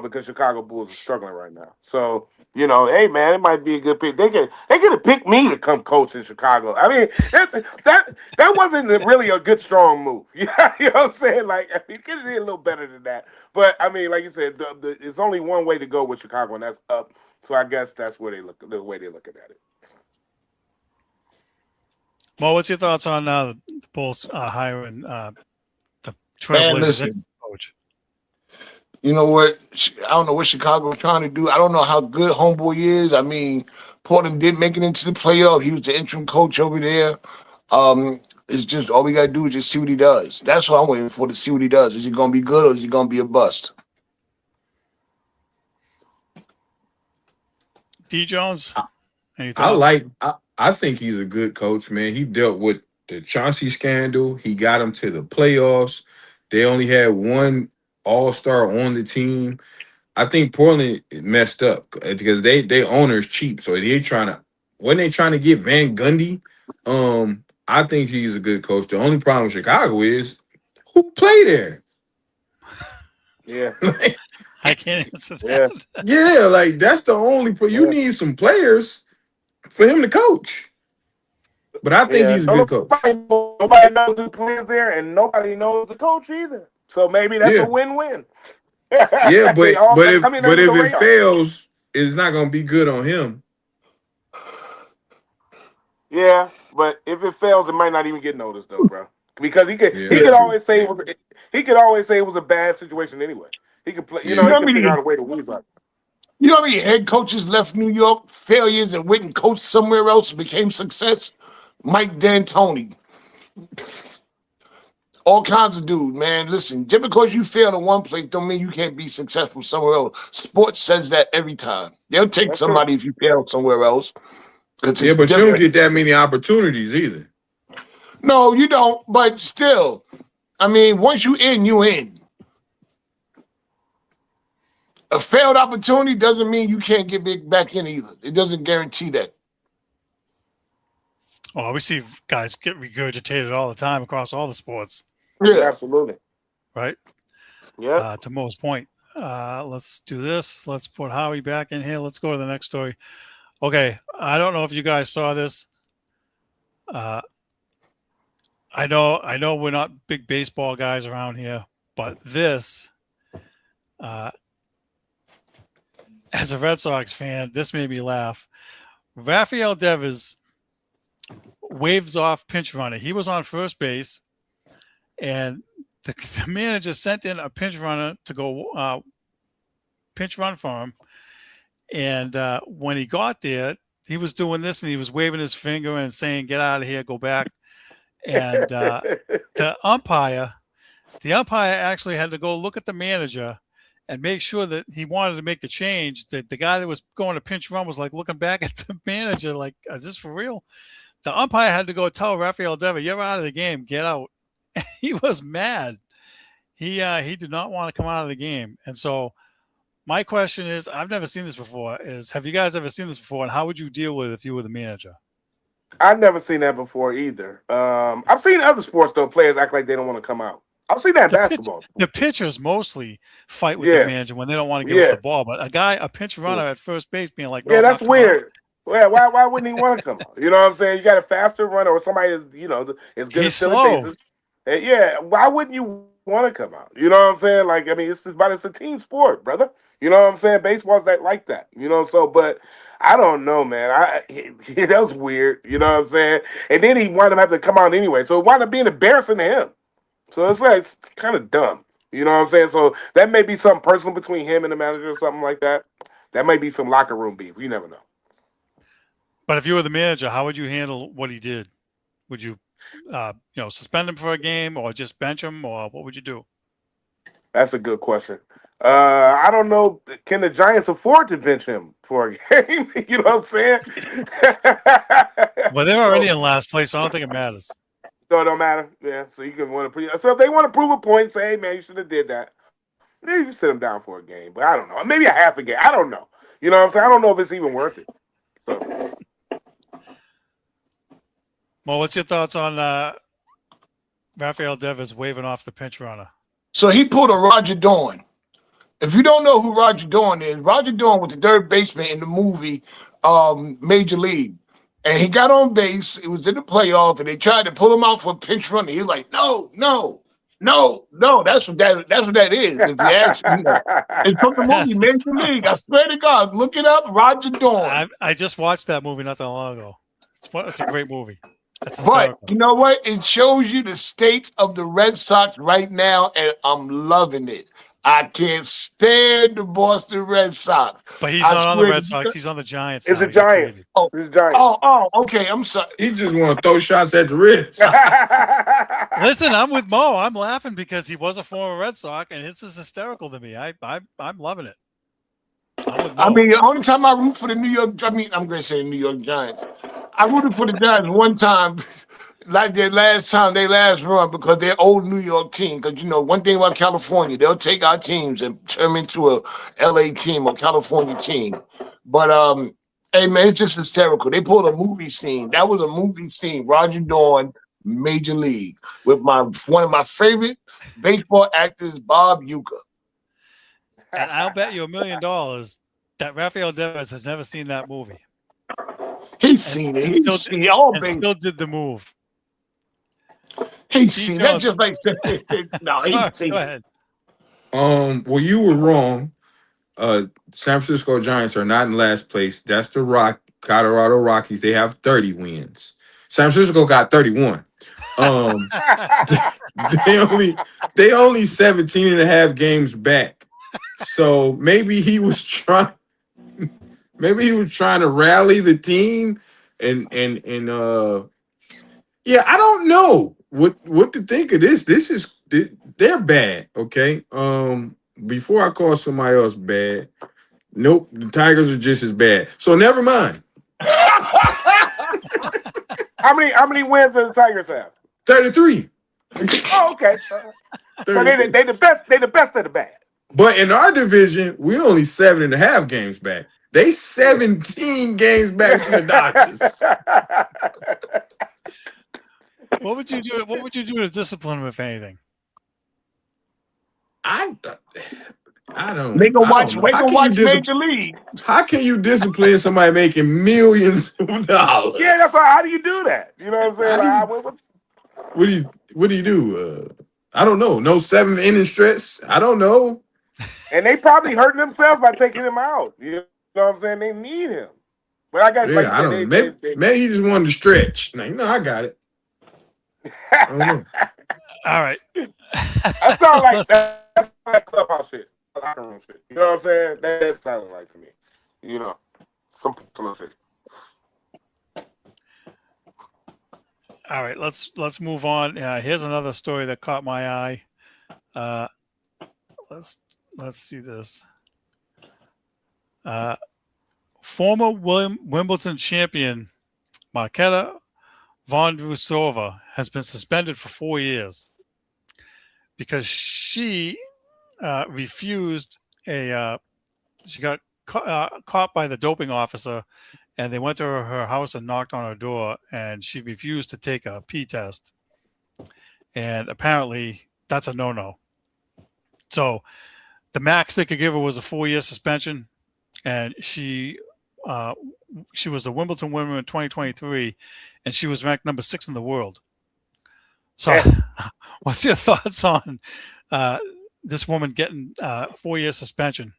C: because Chicago Bulls are struggling right now. So hey man, it might be a good pick. They could have picked me to come coach in Chicago. I mean, that wasn't really a good strong move. You know what I'm saying? Like, I mean, could have did a little better than that. But I mean, like you said, it's only one way to go with Chicago, and that's up. So I guess that's where the way they're looking at it.
B: Mo, what's your thoughts on the Bulls hiring the Trailblazers coach?
D: You know what? I don't know what Chicago's trying to do. I don't know how good Homeboy is. I mean, Portland did make it into the playoff. He was the interim coach over there. It's just all we got to do is just see what he does. That's what I'm waiting for, to see what he does. Is he going to be good or is he going to be a bust?
B: D. Jones, any thoughts?
E: I think he's a good coach, man. He dealt with the Chauncey scandal. He got them to the playoffs. They only had one all-star on the team. I think Portland messed up because they owners cheap. So when they trying to get Van Gundy, I think he's a good coach. The only problem with Chicago is who play there.
C: Yeah.
B: I can't answer that.
E: Yeah, like that's the only you need some players for him to coach. But I think he's a good coach.
C: Nobody knows who plays there, and nobody knows the coach either. So maybe that's a win-win.
E: Yeah, but if it fails, it's not gonna be good on him.
C: Yeah, but if it fails, it might not even get noticed though, bro. Because he could always say it was a bad situation anyway. He could play, he can figure out a way to lose like.
D: You know how many head coaches left New York, failures, and went and coached somewhere else and became success? Mike D'Antoni. All kinds of dudes, man. Listen, just because you fail in one place don't mean you can't be successful somewhere else. Sports says that every time. They'll take somebody if you fail somewhere else.
E: Yeah, but you don't get that many opportunities either.
D: No, you don't. But still, I mean, once you in, you in. A failed opportunity doesn't mean you can't get back in either. It doesn't guarantee that.
B: Well, we see guys get regurgitated all the time across all the sports.
C: Yeah, absolutely.
B: Right?
C: Yeah.
B: To Mo's point. Let's do this. Let's put Howie back in here. Let's go to the next story. Okay. I don't know if you guys saw this. I know we're not big baseball guys around here, but this, as a Red Sox fan, this made me laugh. Rafael Devers waves off pinch runner. He was on first base, and the manager sent in a pinch runner to go pinch run for him. And when he got there, he was doing this, and he was waving his finger and saying, "Get out of here, go back." And the umpire actually had to go look at the manager and make sure that he wanted to make the change. That the guy that was going to pinch run was like looking back at the manager like, is this for real? the umpire had to go tell Rafael Devers, "You're out of the game. Get out." He was mad. He did not want to come out of the game. And so my question is, I've never seen this before, is have you guys ever seen this before? And how would you deal with it if you were the manager?
C: I've never seen that before either. I've seen other sports, though, players act like they don't want to come out. I've seen that in basketball.
B: The pitchers mostly fight with the manager when they don't want to give up the ball. But a pinch runner at first base being like, no,
C: that's weird. Well, why wouldn't he want to come out? You know what I'm saying? You got a faster runner or somebody is, is good at stealing bases. Yeah, why wouldn't you want to come out? You know what I'm saying? Like, I mean, it's a team sport, brother. You know what I'm saying? Baseball's like that. But I don't know, man. That was weird. You know what I'm saying? And then he wound up having to come out anyway. So it wound up being embarrassing to him. So it's kind of dumb. You know what I'm saying? So that may be something personal between him and the manager or something like that. That might be some locker room beef. You never know.
B: But if you were the manager, how would you handle what he did? Would you, suspend him for a game or just bench him, or what would you do?
C: That's a good question. I don't know. Can the Giants afford to bench him for a game? You know what I'm saying?
B: Well, they're already in last place, so I don't think it matters.
C: So it don't matter. Yeah. So you can so if they want to prove a point, say, hey man, you should have did that. Maybe you sit him down for a game, but I don't know. Maybe a half a game. I don't know. You know what I'm saying? I don't know if it's even worth it. So.
B: Well, what's your thoughts on Rafael Devers waving off the pinch runner?
D: So he pulled a Roger Dorn. If you don't know who Roger Dorn is, Roger Dorn was the third baseman in the movie Major League. And he got on base. It was in the playoff, and they tried to pull him out for a pinch runner. He was like, no. That's what that is. If you ask me, it's from the movie Major League. I swear to God, look it up, Roger Dorn.
B: I just watched that movie not that long ago. It's a great movie.
D: But you know what? It shows you the state of the Red Sox right now, and I'm loving it. I can't stand the Boston Red Sox.
B: But he's not on the Red Sox. He's on the Giants.
C: It's the Giants.
D: Oh,
C: it's the Giants.
D: Oh, okay. I'm sorry.
E: He just want to throw shots at the Reds.
B: Listen, I'm with Mo. I'm laughing because he was a former Red Sox, and it's just hysterical to me. I'm loving it.
D: I mean, the only time I root for the I'm going to say the New York Giants. I rooted for the Giants one time, like their last run, because they're old New York team. Because, one thing about California, they'll take our teams and turn them into a LA team or California team. But, hey, man, it's just hysterical. They pulled a movie scene. That was a movie scene, Roger Dorn, Major League, with one of my favorite baseball actors, Bob Uecker.
B: And I'll bet you $1 million that Rafael Devers has never seen that movie.
D: He's seen it.
B: Still did the move.
D: He's seen it. Just like no.
B: Go ahead.
E: Well, you were wrong. San Francisco Giants are not in last place. That's the Colorado Rockies. They have 30 wins. San Francisco got 31. They only 17 and a half games back. So maybe he was trying to rally the team and I don't know what to think of this. They're bad, okay? Before I call somebody else bad, nope, the Tigers are just as bad. So never mind.
C: How many wins do the Tigers have?
E: 33.
C: Oh, okay. So they the best. They the best of the bad.
E: But in our division, we're only 7.5 games back. They 17 games back from the Dodgers.
B: What would you do? What would you do to discipline him, if anything?
E: I don't.
D: Make them watch Major League.
E: How can you discipline somebody making millions of dollars?
C: Yeah, that's how do you do that? You know what I'm saying?
E: What do you do? I don't know. No 7-inning stretch. I don't know.
C: And they probably hurting themselves by taking him out. You know what I'm saying? They need him. But I got.
E: Yeah, I don't know. Maybe he just wanted to stretch. Now, I got it. I don't know.
B: All right.
C: That sounds like clubhouse shit. Locker room shit. You know what I'm saying? That sounds like to me. Some shit.
B: All right, let's move on. Here's another story that caught my eye. Let's see this. Former Wimbledon champion Marketa Vondrousova has been suspended for 4 years because she refused she got caught by the doping officer, and they went to her house and knocked on her door, and she refused to take a pee test. And apparently that's a no-no. So the max they could give her was a 4-year suspension, and she was a Wimbledon winner in 2023, and she was ranked number 6 in the world. So what's your thoughts on this woman getting 4-year suspension?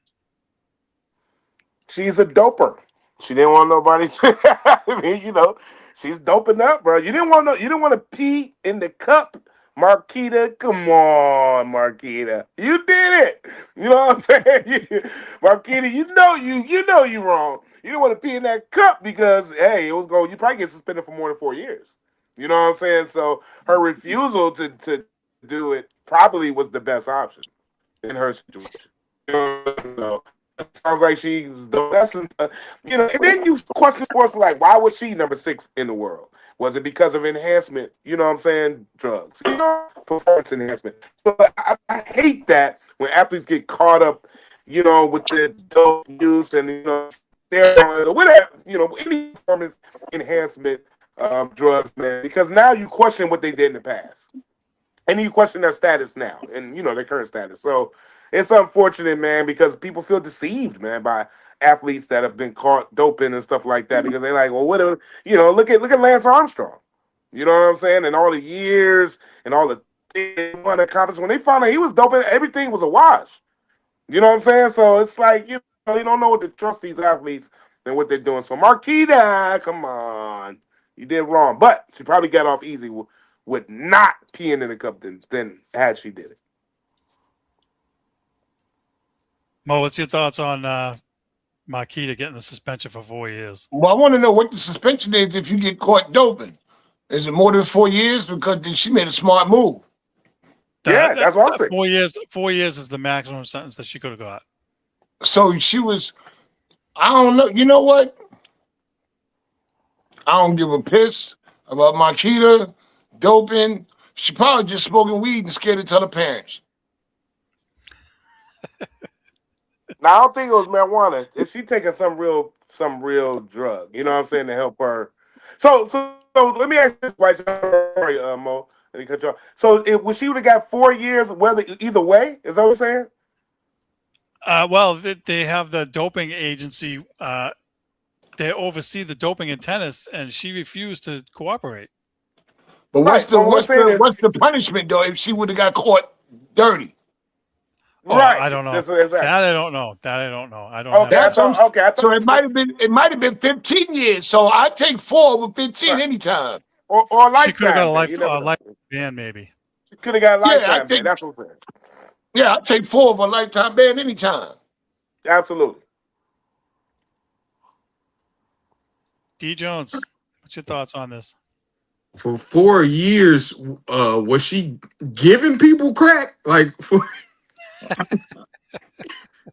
C: She's a doper. She didn't want nobody to. I mean, she's doping up, bro. You didn't want to pee in the cup, Marquita. Come on, Marquita. You did it. You know what I'm saying, Marquita? You know you wrong. You didn't want to pee in that cup because it was going. You probably get suspended for more than 4 years. You know what I'm saying? So her refusal to do it probably was the best option in her situation. So, it sounds like she's that's and then you question sports like, why was she number 6 in the world? Was it because of enhancement? You know what I'm saying? Drugs, performance enhancement. So I hate that when athletes get caught up, with the dope use and steroids or whatever, any performance enhancement drugs, man. Because now you question what they did in the past, and you question their status now, and their current status. So. It's unfortunate, man, because people feel deceived, man, by athletes that have been caught doping and stuff like that because they're like, well, whatever, look at Lance Armstrong. You know what I'm saying? And all the years and all the things he won accomplished. When they found out he was doping, everything was a wash. You know what I'm saying? So it's like, you don't know what to trust these athletes and what they're doing. So Marquita, come on. You did wrong. But she probably got off easy with not peeing in the cup than had she did it.
B: Mo, what's your thoughts on Marquita getting the suspension for 4 years?
D: Well, I want to know what the suspension is if you get caught doping. Is it more than 4 years? Because she made a smart move.
C: That's what I'm saying.
B: 4 years. 4 years is the maximum sentence that she could have got.
D: So she was. I don't know. You know what? I don't give a piss about Marquita doping. She probably just smoking weed and scared to tell her parents.
C: Now, I don't think it was marijuana. Is she taking some real drug? You know what I'm saying, to help her? So let me ask this, right? Sorry, Mo. Let me cut you off. So she would have got 4 years, either way? Is that what you're saying?
B: Well, they have the doping agency. They oversee the doping in tennis, and she refused to cooperate.
D: But what's the punishment though if she would have got caught dirty?
C: Right.
B: I don't know.
C: Exactly.
B: That I don't know. I don't.
C: Okay.
D: So it might have been 15 years. So I take 4 over 15 anytime.
C: Or a lifetime.
B: She could have got a lifetime ban, maybe.
C: She could have got a lifetime ban. That's what I'm saying.
D: Yeah, I take 4 over a lifetime ban anytime.
C: Absolutely.
B: D. Jones, what's your thoughts on this?
E: For 4 years, was she giving people crack? Like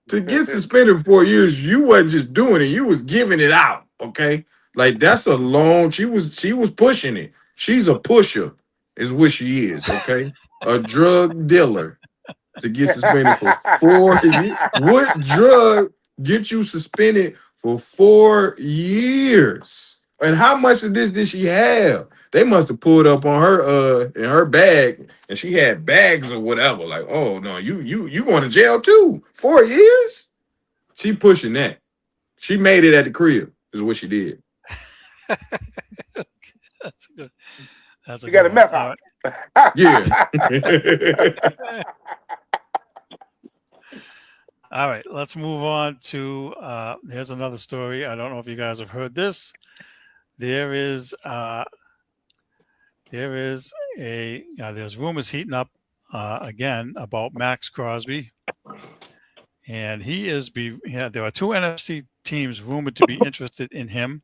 E: to get suspended for 4 years, you wasn't just doing it, you was giving it out. Okay. Like that's a long, she was pushing it. She's a pusher, is what she is, okay? A drug dealer to get suspended for 4 years. What drug gets you suspended for 4 years? And how much of this did she have? They must have pulled up on her in her bag, and she had bags or whatever. Like, oh no, you going to jail too? 4 years? She pushing that. She made it at the crib, is what she did.
B: That's good.
C: You got a meth out.
E: Yeah.
B: All right, let's move on to here's another story. I don't know if you guys have heard this. There's rumors heating up again about Max Crosby, and there are 2 NFC teams rumored to be interested in him,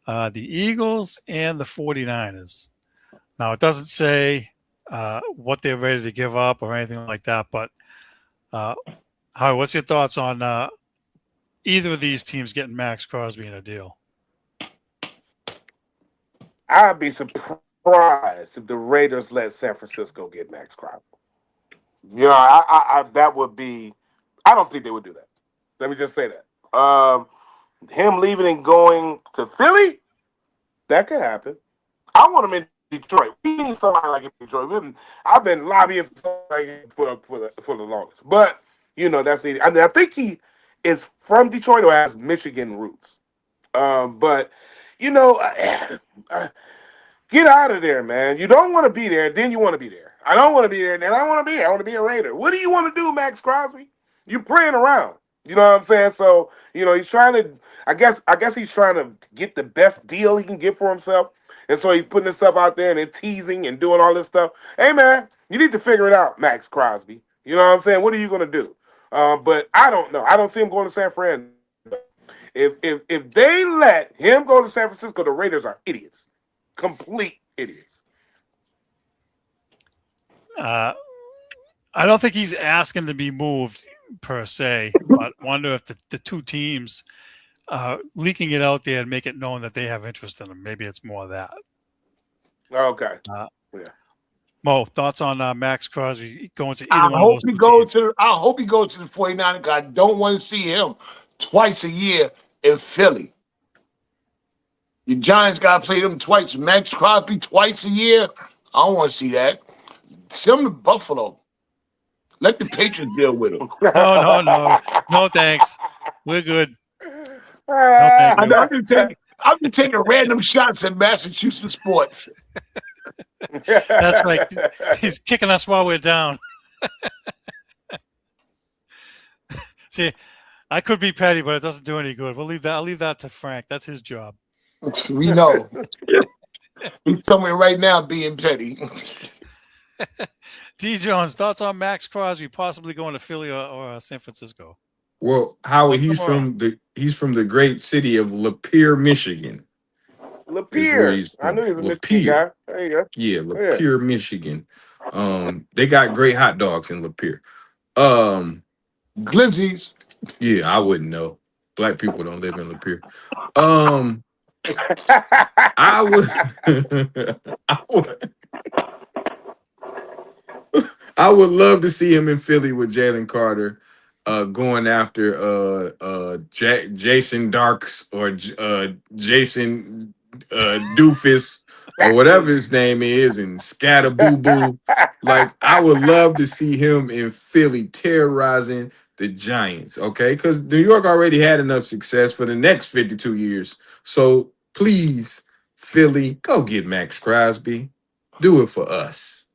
B: the Eagles and the 49ers. Now, it doesn't say what they're ready to give up or anything like that, but Howard, what's your thoughts on either of these teams getting Max Crosby in a deal?
C: I'd be surprised if the Raiders let San Francisco get Max Crosby. That would be. I don't think they would do that. Let me just say that. Him leaving and going to Philly, that could happen. I want him in Detroit. We need somebody like in Detroit. I've been lobbying for somebody for the longest, but that's easy. I mean, I think he is from Detroit or has Michigan roots. But get out of there, man. You don't want to be there, then you want to be there. I don't want to be there, then I don't want to be there. I want to be a Raider. What do you want to do, Max Crosby? You playing around. You know what I'm saying? So, he's trying to, I guess he's trying to get the best deal he can get for himself. And so he's putting himself out there and then teasing and doing all this stuff. Hey, man, you need to figure it out, Max Crosby. You know what I'm saying? What are you going to do? But I don't know. I don't see him going to San Fran. If they let him go to San Francisco, the Raiders are idiots. Complete idiots.
B: I don't think he's asking to be moved per se, but wonder if the two teams leaking it out there and make it known that they have interest in him. Maybe it's more of that.
C: Okay.
B: Yeah.
F: Mo, thoughts on Max Crosby going to either
D: I
F: one of
D: hope
F: those
D: he
F: two
D: goes
F: teams?
D: to. I hope he goes to the 49ers. 'Cause I don't want to see him twice a year in Philly. The Giants got to play them twice. Max Crosby twice a year. I don't want to see that. Send him to Buffalo. Let the Patriots deal with him.
F: No, thanks. We're good. No, thank you.
D: I'm just taking random shots at Massachusetts sports.
F: That's right. He's kicking us while we're down. See, I could be petty, but it doesn't do any good. I'll leave that to Frank. That's his job.
D: We know. He's somewhere right now being petty.
F: D. Jones, thoughts on Max Crosby possibly going to Philly or San Francisco?
E: Well, Howard, he's from the great city of Lapeer, Michigan.
C: Lapeer. I knew he was a Michigan guy. There you go.
E: Yeah, Lapeer, Michigan. They got great hot dogs in Lapeer.
D: Glizzies.
E: Yeah, I wouldn't know. Black people don't live in Lapeer. I would love to see him in Philly with Jalen Carter, going after Jason Darks or Jason Doofus or whatever his name is, and Scatter Boo Boo. Like, I would love to see him in Philly terrorizing the Giants, okay? Because New York already had enough success for the next 52 years. So please, Philly, go get Max Crosby. Do it for us.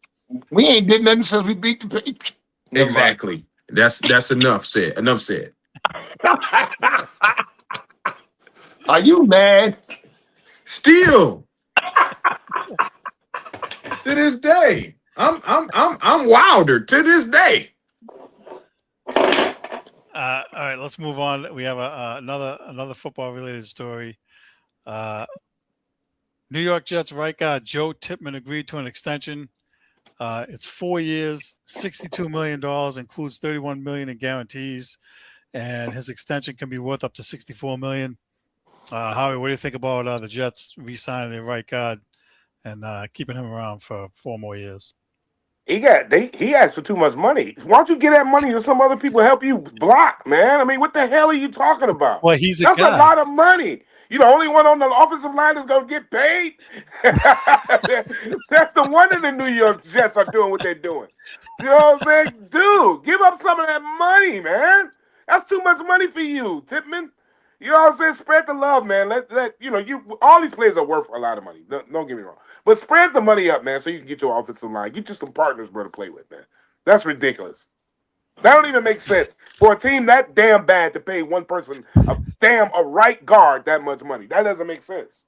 D: We ain't did nothing since we beat the Patriots.
E: Exactly. That's enough said. Enough said.
D: Are you mad?
E: Still, to this day, I'm wilder to this day.
F: All right, let's move on. We have another football related story. New York Jets right guard Joe Tippmann agreed to an extension. It's 4 years, $62 million, includes $31 million in guarantees, and his extension can be worth up to $64 million. Howie, what do you think about the Jets re-signing their right guard and keeping him around for 4 more years?
C: He asked for too much money. Why don't you get that money to some other people help you block, man? I mean, what the hell are you talking about?
F: Well, that's
C: a lot of money. You the only one on the offensive line that's gonna get paid. That's the wonder the New York Jets are doing what they're doing. You know what I'm saying? Dude, give up some of that money, man. That's too much money for you, Tippmann. You know what I'm saying? Spread the love, man. Let all these players are worth a lot of money. Don't get me wrong. But spread the money up, man, so you can get your offensive line. Get you some partners, bro, to play with, man. That's ridiculous. That don't even make sense for a team that damn bad to pay one person a right guard that much money. That doesn't make sense.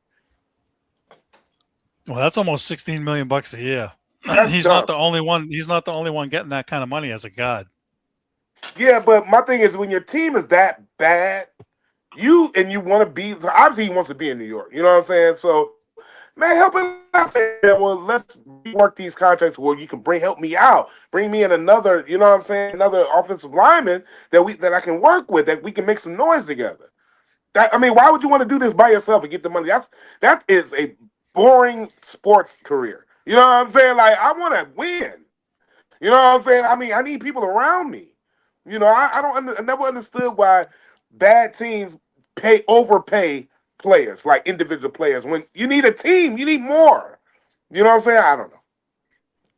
F: Well, that's almost $16 million a year.
C: He's
F: not the only one. He's not the only one getting that kind of money as a guard.
C: Yeah, but my thing is when your team is that bad, you want to be. Obviously, he wants to be in New York. You know what I'm saying? So, man, help him out. Well, let's work these contracts where you can help me out. Bring me in another, you know what I'm saying, another offensive lineman that I can work with, that we can make some noise together. Why would you want to do this by yourself and get the money? That is a boring sports career. You know what I'm saying? Like, I want to win. You know what I'm saying? I mean, I need people around me. You know, I never understood why bad teams overpay players, like individual players. When you need a team, you need more. You know what I'm saying? I don't know.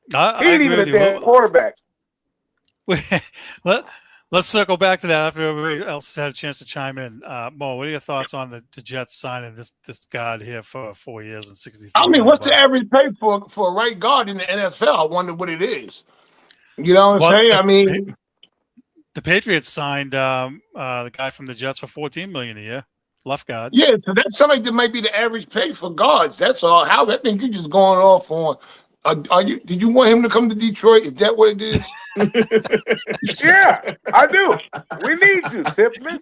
C: He
B: I
C: ain't
B: agree
C: even a
B: with you.
C: damn quarterback.
B: Let's circle back to that after everybody else had a chance to chime in. Mo, what are your thoughts on the Jets signing this guard here for 4 years and $64
D: I mean,
B: million?
D: what's the average pay for a right guard in the NFL? I wonder what it is. You know what I'm saying? I mean,
B: the Patriots signed the guy from the Jets for $14 million a year, left guard.
D: yeah, so that's something that might be the average pay for guards. That's all. How I think you're just going off on. Did you want him to come to Detroit? Is that what it is?
C: Yeah, I do. We need you, Tipman.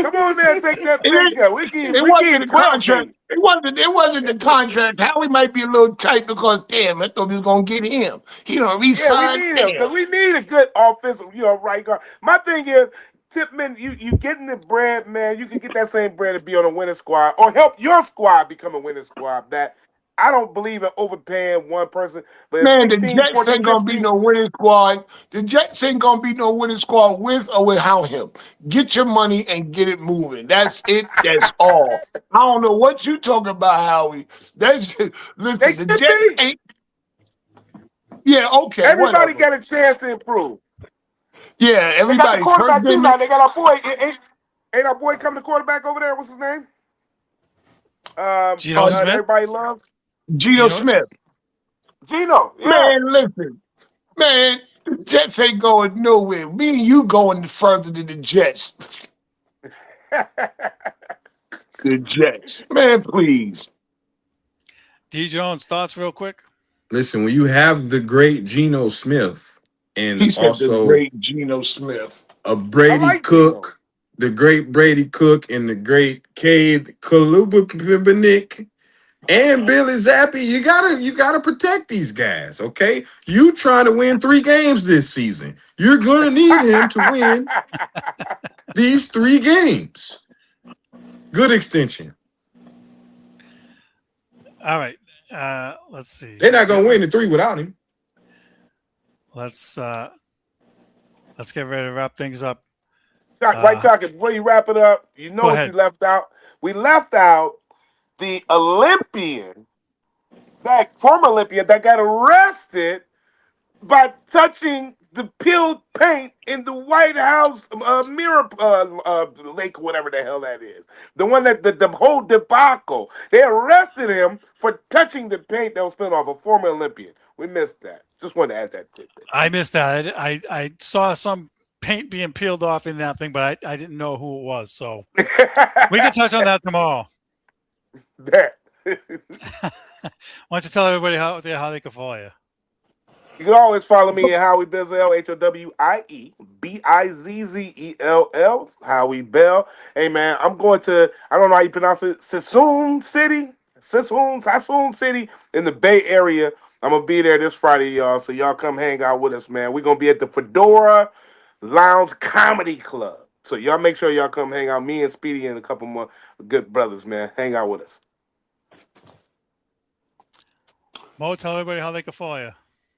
C: Come on there and take that finger. We
D: wasn't
C: get
D: the
C: 12
D: contract. It wasn't the contract. Howie might be a little tight because damn, I thought we was gonna get him. He don't
C: Yeah,
D: re-sign.
C: we need him because we need a good offensive, right guard. My thing is, Tipman, you getting the bread, man. You can get that same bread to be on a winning squad or help your squad become a winning squad. That I don't believe in overpaying one person, but if
D: Man, the
C: 16,
D: Jets
C: 14,
D: ain't gonna be
C: 15,
D: no winning squad. The Jets ain't gonna be no winning squad with or without him. Get your money and get it moving. That's it. That's all. I don't know what you talking about, Howie. That's
C: they
D: listen. The
C: could
D: Jets
C: be.
D: ain't. Yeah, okay,
C: Everybody
D: whatever.
C: got a chance to improve.
D: Yeah,
C: They got the
D: everybody's hurt.
C: quarterback too now. They got our boy. Ain't our boy coming to quarterback over there? What's his name?
B: Geno Smith.
C: Everybody loves
D: Geno Smith.
C: Geno. Yeah.
D: Man, listen. Man, the Jets ain't going nowhere. Me and you going further than the Jets. The Jets. Man, please.
B: D. Jones, thoughts real quick?
E: Listen, when you have the great Geno Smith and
D: He said the
E: also
D: great Geno Smith.
E: a Brady
C: like Geno.
E: Cook, the great Brady Cook and the great Cade Kaluba and Billy Zappi, you gotta protect these guys, okay? You trying to win 3 games this season. You're gonna need him to win these 3 games. Good extension.
B: All right. Let's see.
E: They're not gonna win the 3 without him.
B: Let's get ready to wrap things up.
C: Chuck, before you wrap it up, you know what you left out? We left out the Olympian, that former Olympian that got arrested by touching the peeled paint in the White House mirror lake, whatever the hell that is. The one that the whole debacle. They arrested him for touching the paint that was spilled off a former Olympian. We missed that. Just wanted to add that tidbit.
B: I missed that. I saw some paint being peeled off in that thing, but I didn't know who it was. So we can touch on that tomorrow.
C: That.
B: Why don't you tell everybody how they can follow you?
C: You can always follow me at Howie Bizzell, HOWIE, Howie Bell. Hey, man, I'm going to, I don't know how you pronounce it, Sassoon City in the Bay Area. I'm going to be there this Friday, y'all, so y'all come hang out with us, man. We're going to be at the Fedora Lounge Comedy Club. So y'all make sure y'all come hang out. Me and Speedy and a couple more good brothers, man. Hang out with us.
B: Mo, tell everybody how they can follow you.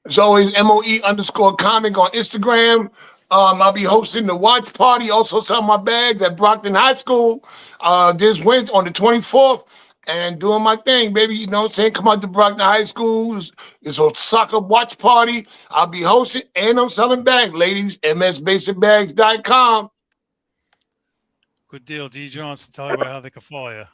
D: As always, MOE_comic on Instagram. I'll be hosting the watch party, also selling my bags at Brockton High School this Wednesday on the 24th and doing my thing, baby. You know what I'm saying? Come out to Brockton High School. It's a soccer watch party. I'll be hosting and I'm selling bags, ladies. MSBasicBags.com.
B: Good deal, D. Jones. Tell everybody how they can follow you.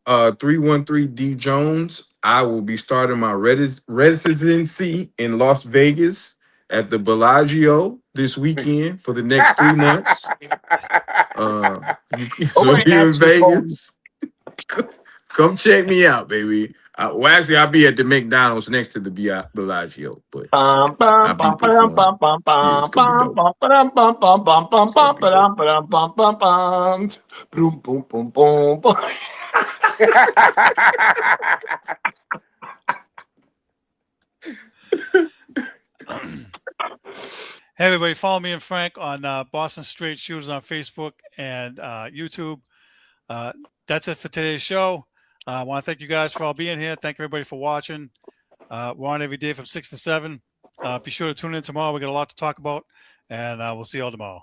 E: 313 D Jones. I will be starting my residency in Las Vegas at the Bellagio this weekend for the next 3 months. So here in Vegas, come check me out, baby. Well, actually, I'll be at the McDonald's next to the Bellagio, but I'll be performing. Yeah, it's gonna be dope.
B: Hey, everybody, follow me and Frank on Boston Straight Shooters on Facebook and YouTube. That's it for today's show. I want to thank you guys for all being here. Thank everybody for watching. We're on every day from 6 to 7. Be sure to tune in tomorrow. We got a lot to talk about, and we'll see you all tomorrow.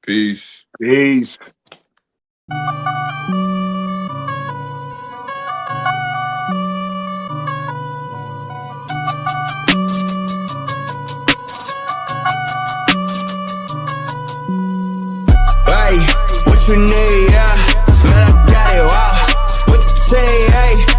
E: Peace.
D: Peace.
A: Hey, what you need, yeah? Man, I got it, wow. What you say, hey?